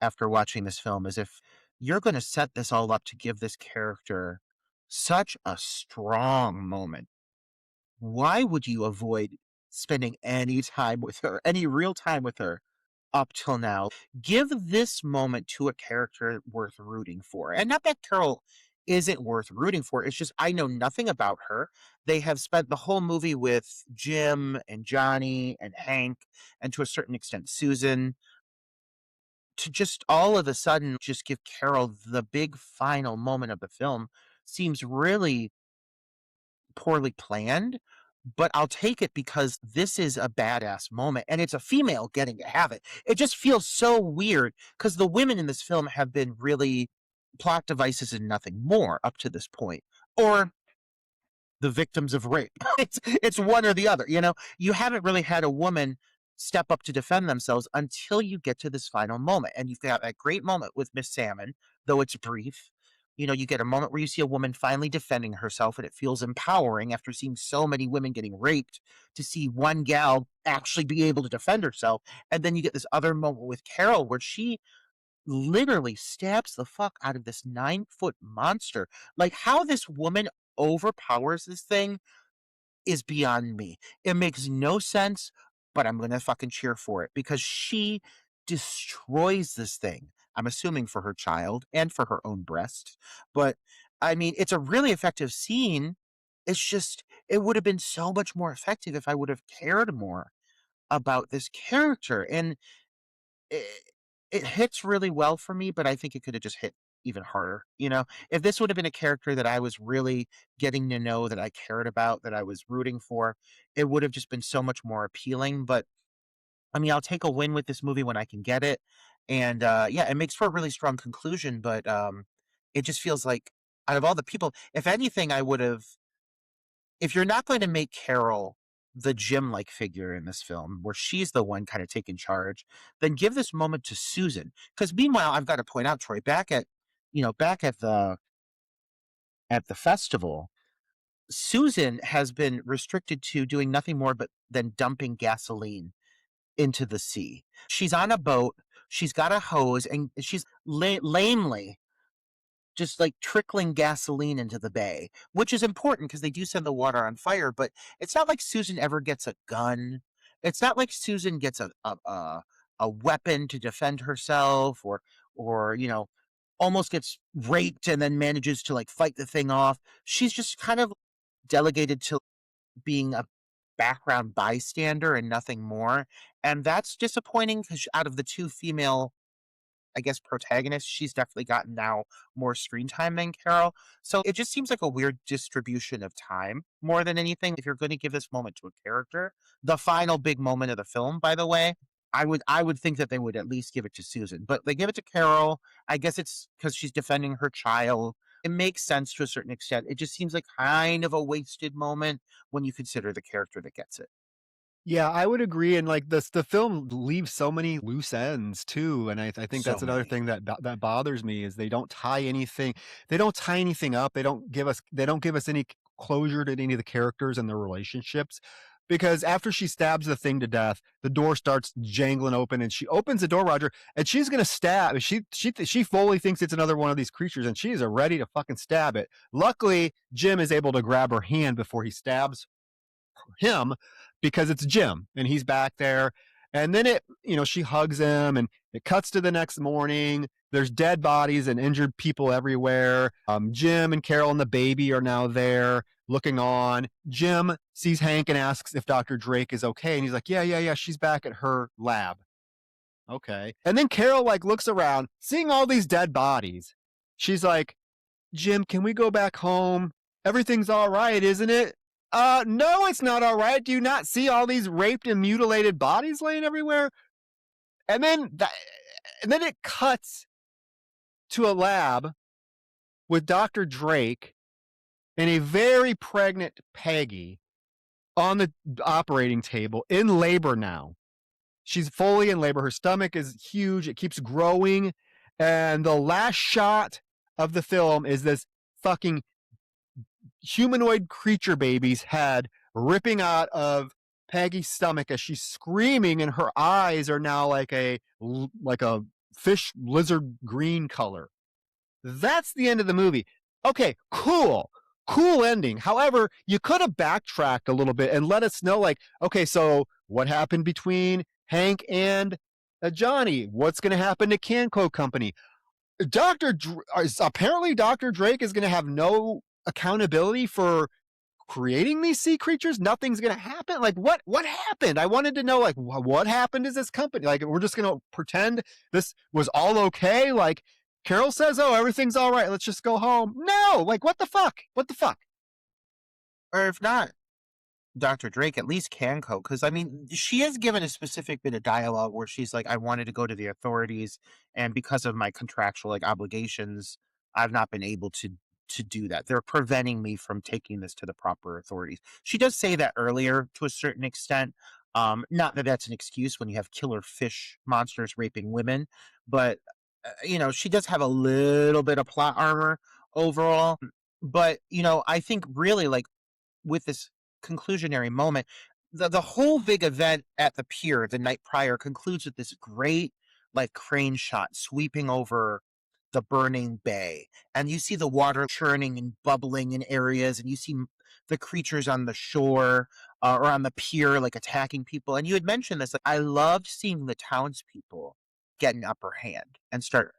after watching this film is if you're going to set this all up to give this character such a strong moment, why would you avoid spending any time with her, any real time with her up till now? Give this moment to a character worth rooting for. And not that Carol isn't worth rooting for. It's just I know nothing about her. They have spent the whole movie with Jim and Johnny and Hank, and to a certain extent, Susan. To just all of a sudden just give Carol the big final moment of the film seems really poorly planned, but I'll take it because this is a badass moment and it's a female getting to have it. It just feels so weird because the women in this film have been really plot devices and nothing more up to this point. Or the victims of rape. It's one or the other. You haven't really had a woman step up to defend themselves until you get to this final moment. And you've got that great moment with Miss Salmon, though it's brief. You get a moment where you see a woman finally defending herself, and it feels empowering after seeing so many women getting raped to see one gal actually be able to defend herself. And then you get this other moment with Carol where she literally stabs the fuck out of this 9-foot monster. Like, how this woman overpowers this thing is beyond me. It makes no sense, but I'm gonna fucking cheer for it because she destroys this thing. I'm assuming for her child and for her own breast. But I mean, it's a really effective scene. It's just, it would have been so much more effective if I would have cared more about this character. And it, it hits really well for me, but I think it could have just hit even harder. If this would have been a character that I was really getting to know, that I cared about, that I was rooting for, it would have just been so much more appealing. But I mean, I'll take a win with this movie when I can get it. And yeah, it makes for a really strong conclusion, but it just feels like out of all the people, if anything, I would have, if you're not going to make Carol the Jim-like figure in this film, where she's the one kind of taking charge, then give this moment to Susan. Because meanwhile, I've got to point out, Troy, back at the festival, Susan has been restricted to doing nothing more but than dumping gasoline into the sea. She's on a boat. She's got a hose, and she's lamely just like trickling gasoline into the bay, which is important because they do send the water on fire. But it's not like Susan ever gets a gun. It's not like Susan gets a weapon to defend herself, or almost gets raped and then manages to like fight the thing off. She's just kind of delegated to being a background bystander and nothing more. And that's disappointing because out of the two female, I guess, protagonist, she's definitely gotten now more screen time than Carol. So it just seems like a weird distribution of time more than anything. If you're going to give this moment to a character, the final big moment of the film, by the way, I would think that they would at least give it to Susan, but they give it to Carol. I guess it's because she's defending her child. It makes sense to a certain extent. It just seems like kind of a wasted moment when you consider the character that gets it. Yeah, I would agree, and, like, the film leaves so many loose ends too, and I think So that's another many. thing that bothers me is they don't tie anything up, they don't give us any closure to any of the characters and their relationships, because after she stabs the thing to death, the door starts jangling open, and she opens the door, Roger, and she's gonna stab, she fully thinks it's another one of these creatures, and she is ready to fucking stab it. Luckily, Jim is able to grab her hand before he stabs him because it's Jim and he's back there. And then she hugs him and it cuts to the next morning. There's dead bodies and injured people everywhere. Jim and Carol and the baby are now there looking on. Jim sees Hank and asks if Dr. Drake is okay. And he's like, yeah. She's back at her lab. Okay. And then Carol looks around, seeing all these dead bodies. She's like, Jim, can we go back home? Everything's all right, isn't it? No, it's not all right. Do you not see all these raped and mutilated bodies laying everywhere? And then it cuts to a lab with Dr. Drake and a very pregnant Peggy on the operating table in labor now. She's fully in labor. Her stomach is huge. It keeps growing. And the last shot of the film is this fucking humanoid creature baby's head ripping out of Peggy's stomach as she's screaming, and her eyes are now like a fish lizard green color. That's the end of the movie. Okay, cool ending. However, you could have backtracked a little bit and let us know, okay, so what happened between Hank and Johnny? What's going to happen to Canco Company? Apparently Dr. Drake is going to have no accountability for creating these sea creatures. Nothing's going to happen. What happened? I wanted to know, what happened to this company? We're just going to pretend this was all okay. Carol says, oh, everything's all right. Let's just go home. No, what the fuck? What the fuck? Or if not Dr. Drake, at least Canco, because I mean, she has given a specific bit of dialogue where she's like, I wanted to go to the authorities, and because of my contractual obligations, I've not been able to do that. They're preventing me from taking this to the proper authorities. She does say that earlier to a certain extent. Not that that's an excuse when you have killer fish monsters raping women, but she does have a little bit of plot armor overall. But I think really like with this conclusionary moment, the whole big event at the pier the night prior concludes with this great like crane shot sweeping over the burning bay, and you see the water churning and bubbling in areas, and you see the creatures on the shore or on the pier like attacking people. And you had mentioned this, like I loved seeing the townspeople get an upper hand and start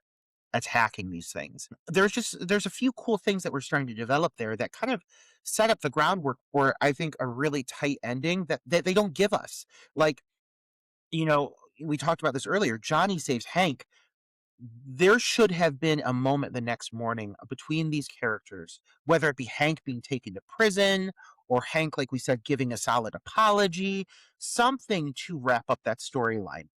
attacking these things. There's a few cool things that we're starting to develop there that kind of set up the groundwork for I think a really tight ending that they don't give us. Like, we talked about this earlier. Johnny saves Hank. There should have been a moment the next morning between these characters, whether it be Hank being taken to prison or Hank, like we said, giving a solid apology, something to wrap up that storyline.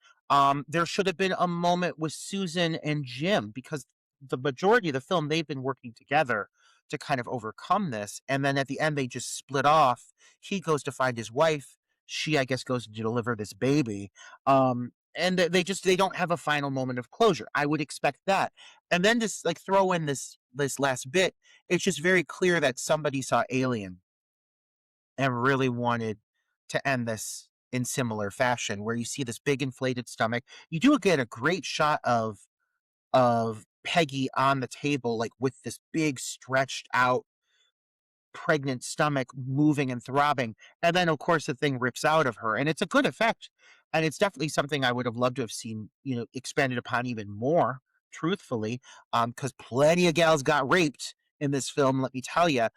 There should have been a moment with Susan and Jim because the majority of the film they've been working together to kind of overcome this. And then at the end, they just split off. He goes to find his wife. She, I guess, goes to deliver this baby. And they don't have a final moment of closure. I would expect that. And then just like throw in this last bit, it's just very clear that somebody saw Alien and really wanted to end this in similar fashion, where you see this big inflated stomach. You do get a great shot of Peggy on the table, like with this big stretched out pregnant stomach moving and throbbing. And then, of course, the thing rips out of her. And it's a good effect. And it's definitely something I would have loved to have seen, expanded upon even more, truthfully, because plenty of gals got raped in this film, let me tell you.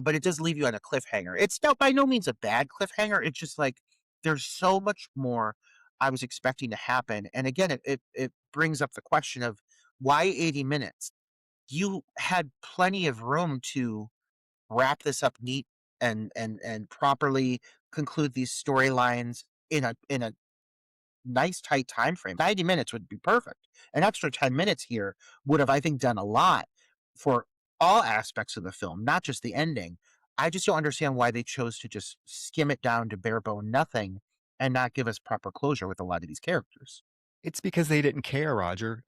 But it does leave you on a cliffhanger. It's not by no means a bad cliffhanger. It's just like there's so much more I was expecting to happen. And again, it brings up the question of why 80 minutes? You had plenty of room to wrap this up neat and properly conclude these storylines in a nice tight time frame. 90 minutes would be perfect. An extra 10 minutes here would have, I think, done a lot for all aspects of the film, not just the ending. I just don't understand why they chose to just skim it down to bare bone nothing and not give us proper closure with a lot of these characters. It's because they didn't care, Roger.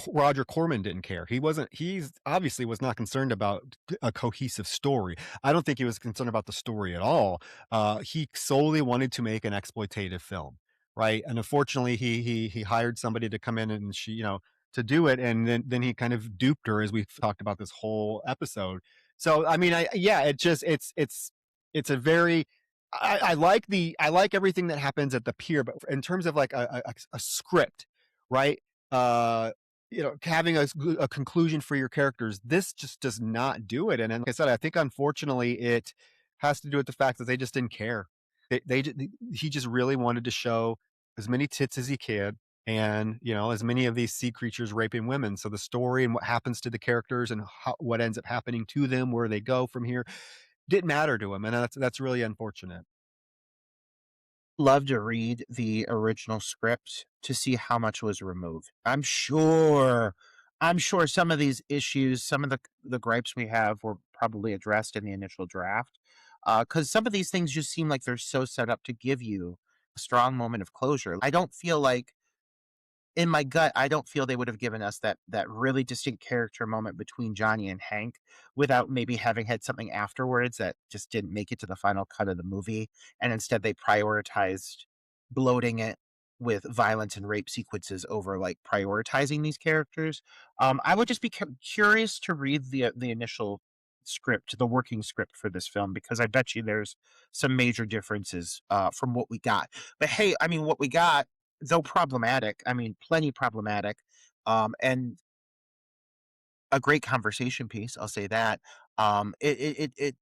Roger Corman didn't care. He's obviously was not concerned about a cohesive story. I don't think he was concerned about the story at all. He solely wanted to make an exploitative film, right? And unfortunately, he hired somebody to come in and to do it, and then he kind of duped her, as we've talked about this whole episode. So I mean, it's a very I like everything that happens at the pier, but in terms of like a script, right? Uh, having a conclusion for your characters, this just does not do it. And like I said, I think unfortunately it has to do with the fact that they just didn't care. He just really wanted to show as many tits as he could, and as many of these sea creatures raping women. So the story and what happens to the characters and what ends up happening to them, where they go from here, didn't matter to him, and that's really unfortunate. Love to read the original script to see how much was removed. I'm sure some of these issues, some of the gripes we have were probably addressed in the initial draft. Because some of these things just seem like they're so set up to give you a strong moment of closure. I don't feel like in my gut, I don't feel they would have given us that really distinct character moment between Johnny and Hank without maybe having had something afterwards that just didn't make it to the final cut of the movie, and instead they prioritized bloating it with violence and rape sequences over like prioritizing these characters. I would just be curious to read the initial script, the working script for this film, because I bet you there's some major differences from what we got. But hey, I mean, what we got, though problematic, I mean, plenty problematic, and a great conversation piece, I'll say that. It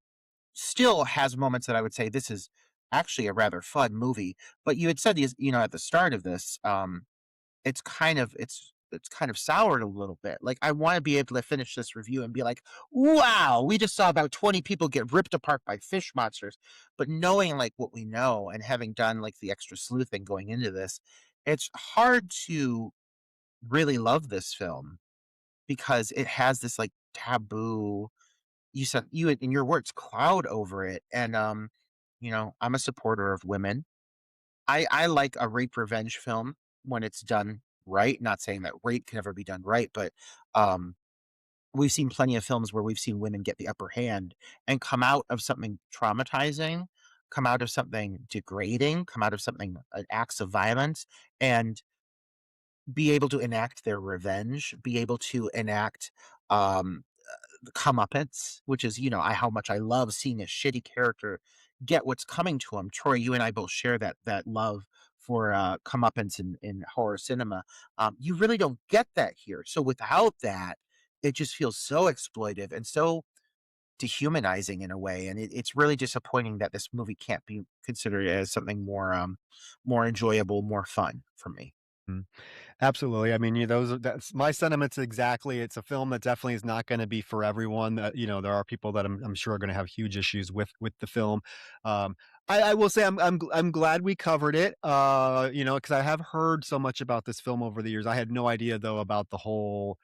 still has moments that I would say this is actually a rather fun movie. But you had said these, at the start of this, it's kind of soured a little bit. Like I want to be able to finish this review and be like, wow, we just saw about 20 people get ripped apart by fish monsters. But knowing like what we know and having done like the extra sleuthing going into this, it's hard to really love this film because it has this like taboo, you said you in your words, cloud over it. And I'm a supporter of women. I like a rape revenge film when it's done right. Not saying that rape can ever be done right, but um we've seen plenty of films where we've seen women get the upper hand and come out of something traumatizing, come out of something degrading, come out of something, acts of violence, and be able to enact their revenge, be able to enact um, the comeuppance, which is, how much I love seeing a shitty character get what's coming to him. Troy, you and I both share that love for comeuppance in horror cinema. You really don't get that here. So without that, it just feels so exploitive and so dehumanizing in a way. And it's really disappointing that this movie can't be considered as something more enjoyable, more fun for me. Mm. Absolutely. I mean, that's my sentiments exactly. It's a film that definitely is not going to be for everyone. There are people that I'm sure are going to have huge issues with the film. Um, I will say I'm glad we covered it. Because I have heard so much about this film over the years. I had no idea though about the whole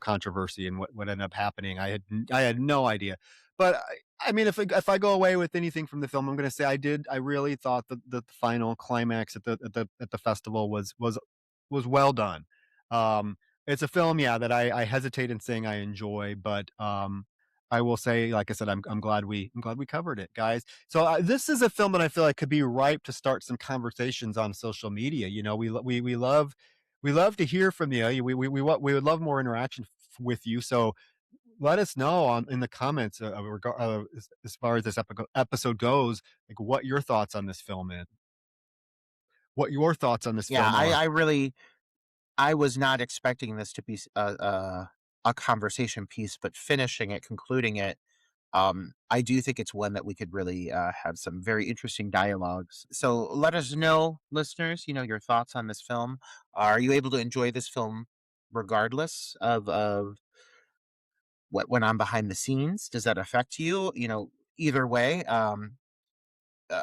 controversy and what ended up happening. I had no idea. But I mean, if I go away with anything from the film, I'm going to say I really thought that the final climax at the festival was well done. Um, it's a film, yeah, that I hesitate in saying I enjoy, but I will say, like I said, I'm glad we covered it, guys. So this is a film that I feel like could be ripe to start some conversations on social media. We love to hear from you. We would love more interaction with you. So let us know in the comments as far as this episode goes, like what your thoughts on this Yeah, film I, are. I really I was not expecting this to be a conversation piece, but finishing it, concluding it, I do think it's one that we could really have some very interesting dialogues. So let us know, listeners, your thoughts on this film. Are you able to enjoy this film regardless of what went on behind the scenes? Does that affect you? Either way,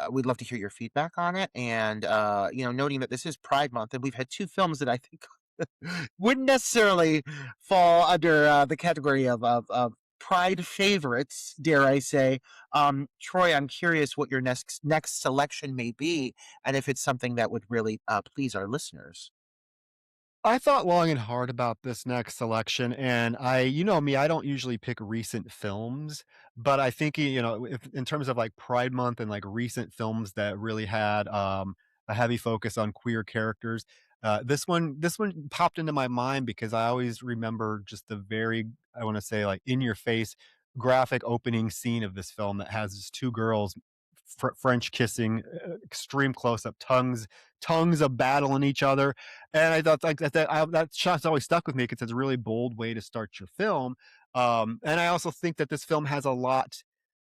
we'd love to hear your feedback on it. And noting that this is Pride Month, and we've had two films that I think wouldn't necessarily fall under the category of Pride favorites, dare I say. Troy, I'm curious what your next selection may be, and if it's something that would really please our listeners. I thought long and hard about this next selection, and you know me, I don't usually pick recent films, but I think, if, in terms of like Pride Month and like recent films that really had a heavy focus on queer characters, this one popped into my mind because I always remember just the very, I want to say, like in your face graphic opening scene of this film that has just two girls French kissing, extreme close up, tongues of battling each other. And I thought like that shot's always stuck with me because it's a really bold way to start your film. And I also think that this film has a lot,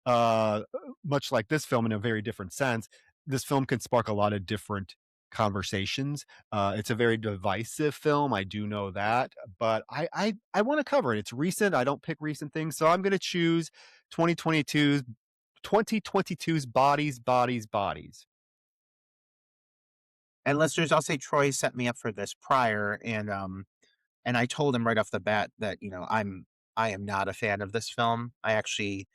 uh, much like this film in a very different sense. This film can spark a lot of different conversations. It's a very divisive film. I do know that, but I want to cover it. It's recent. I don't pick recent things, so I'm going to choose 2022's 2022's Bodies, Bodies, Bodies. And listeners, I'll say Troy set me up for this prior, and I told him right off the bat that I am not a fan of this film. I actually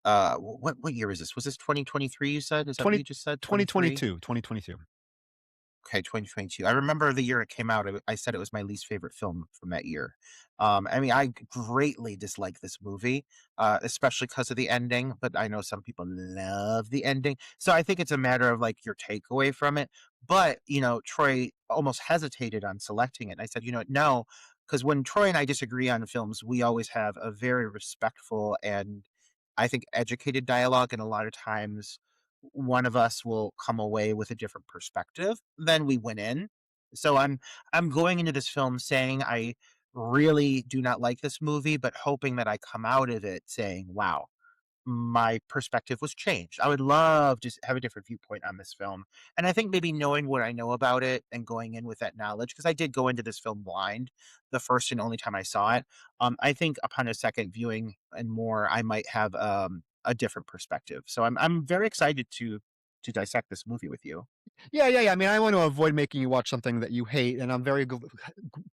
what year is this? Was this 2023 you said? Is that what 20 you just said? 23? 2022, 2022. Okay, 2022. I remember the year it came out. I said it was my least favorite film from that year. I mean, I greatly dislike this movie, especially because of the ending. But I know some people love the ending, so I think it's a matter of like your takeaway from it. But Troy almost hesitated on selecting it. And I said, no, because when Troy and I disagree on films, we always have a very respectful and I think educated dialogue, and a lot of times one of us will come away with a different perspective than we went in. So I'm going into this film saying I really do not like this movie, but hoping that I come out of it saying, wow, my perspective was changed. I would love to have a different viewpoint on this film. And I think maybe knowing what I know about it and going in with that knowledge, because I did go into this film blind the first and only time I saw it. I think upon a second viewing and more, I might have a different perspective. So I'm very excited to dissect this movie with you. Yeah, yeah, yeah. I mean, I want to avoid making you watch something that you hate, and I'm very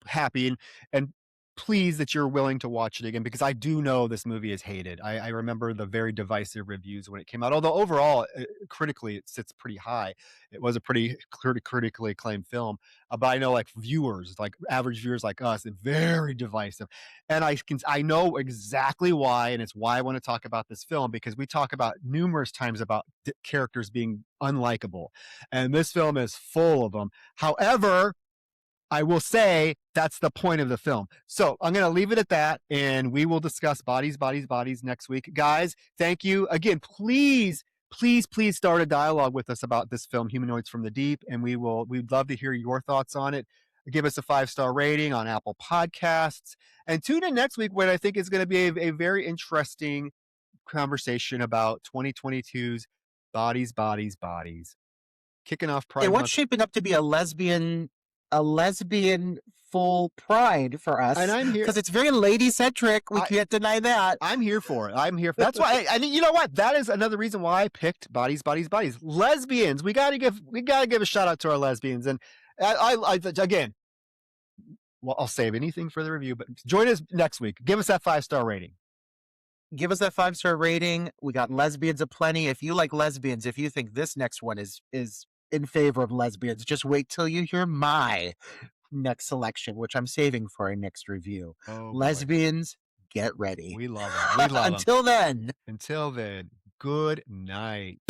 happy and pleased that you're willing to watch it again, because I do know this movie is hated. I remember the very divisive reviews when it came out, although overall, critically, it sits pretty high. It was a pretty critically acclaimed film, but I know like viewers, like average viewers like us, it's very divisive. And I know exactly why, and it's why I want to talk about this film, because we talk about numerous times about characters being unlikable, and this film is full of them. However, I will say that's the point of the film. So I'm going to leave it at that, and we will discuss Bodies, Bodies, Bodies next week. Guys, thank you. Again, please start a dialogue with us about this film, Humanoids from the Deep, and we'd love to hear your thoughts on it. Give us a 5-star rating on Apple Podcasts, and tune in next week when I think is going to be a very interesting conversation about 2022's Bodies, Bodies, Bodies. Kicking off Pride And what's Month. shaping up to be a lesbian full Pride for us, And I'm here because it's very lady centric. We can't deny that. I'm here for it. That's why. And you know what? That is another reason why I picked Bodies, Bodies, Bodies. Lesbians. We gotta give a shout out to our lesbians. And I again, well, I'll save anything for the review. But join us next week. Give us that 5-star rating. Give us that 5-star rating. We got lesbians aplenty. If you like lesbians, if you think this next one is in favor of lesbians, just wait till you hear my next selection, which I'm saving for our next review. Oh, lesbians, get ready. We love them. We love them. Until then. Until then, good night.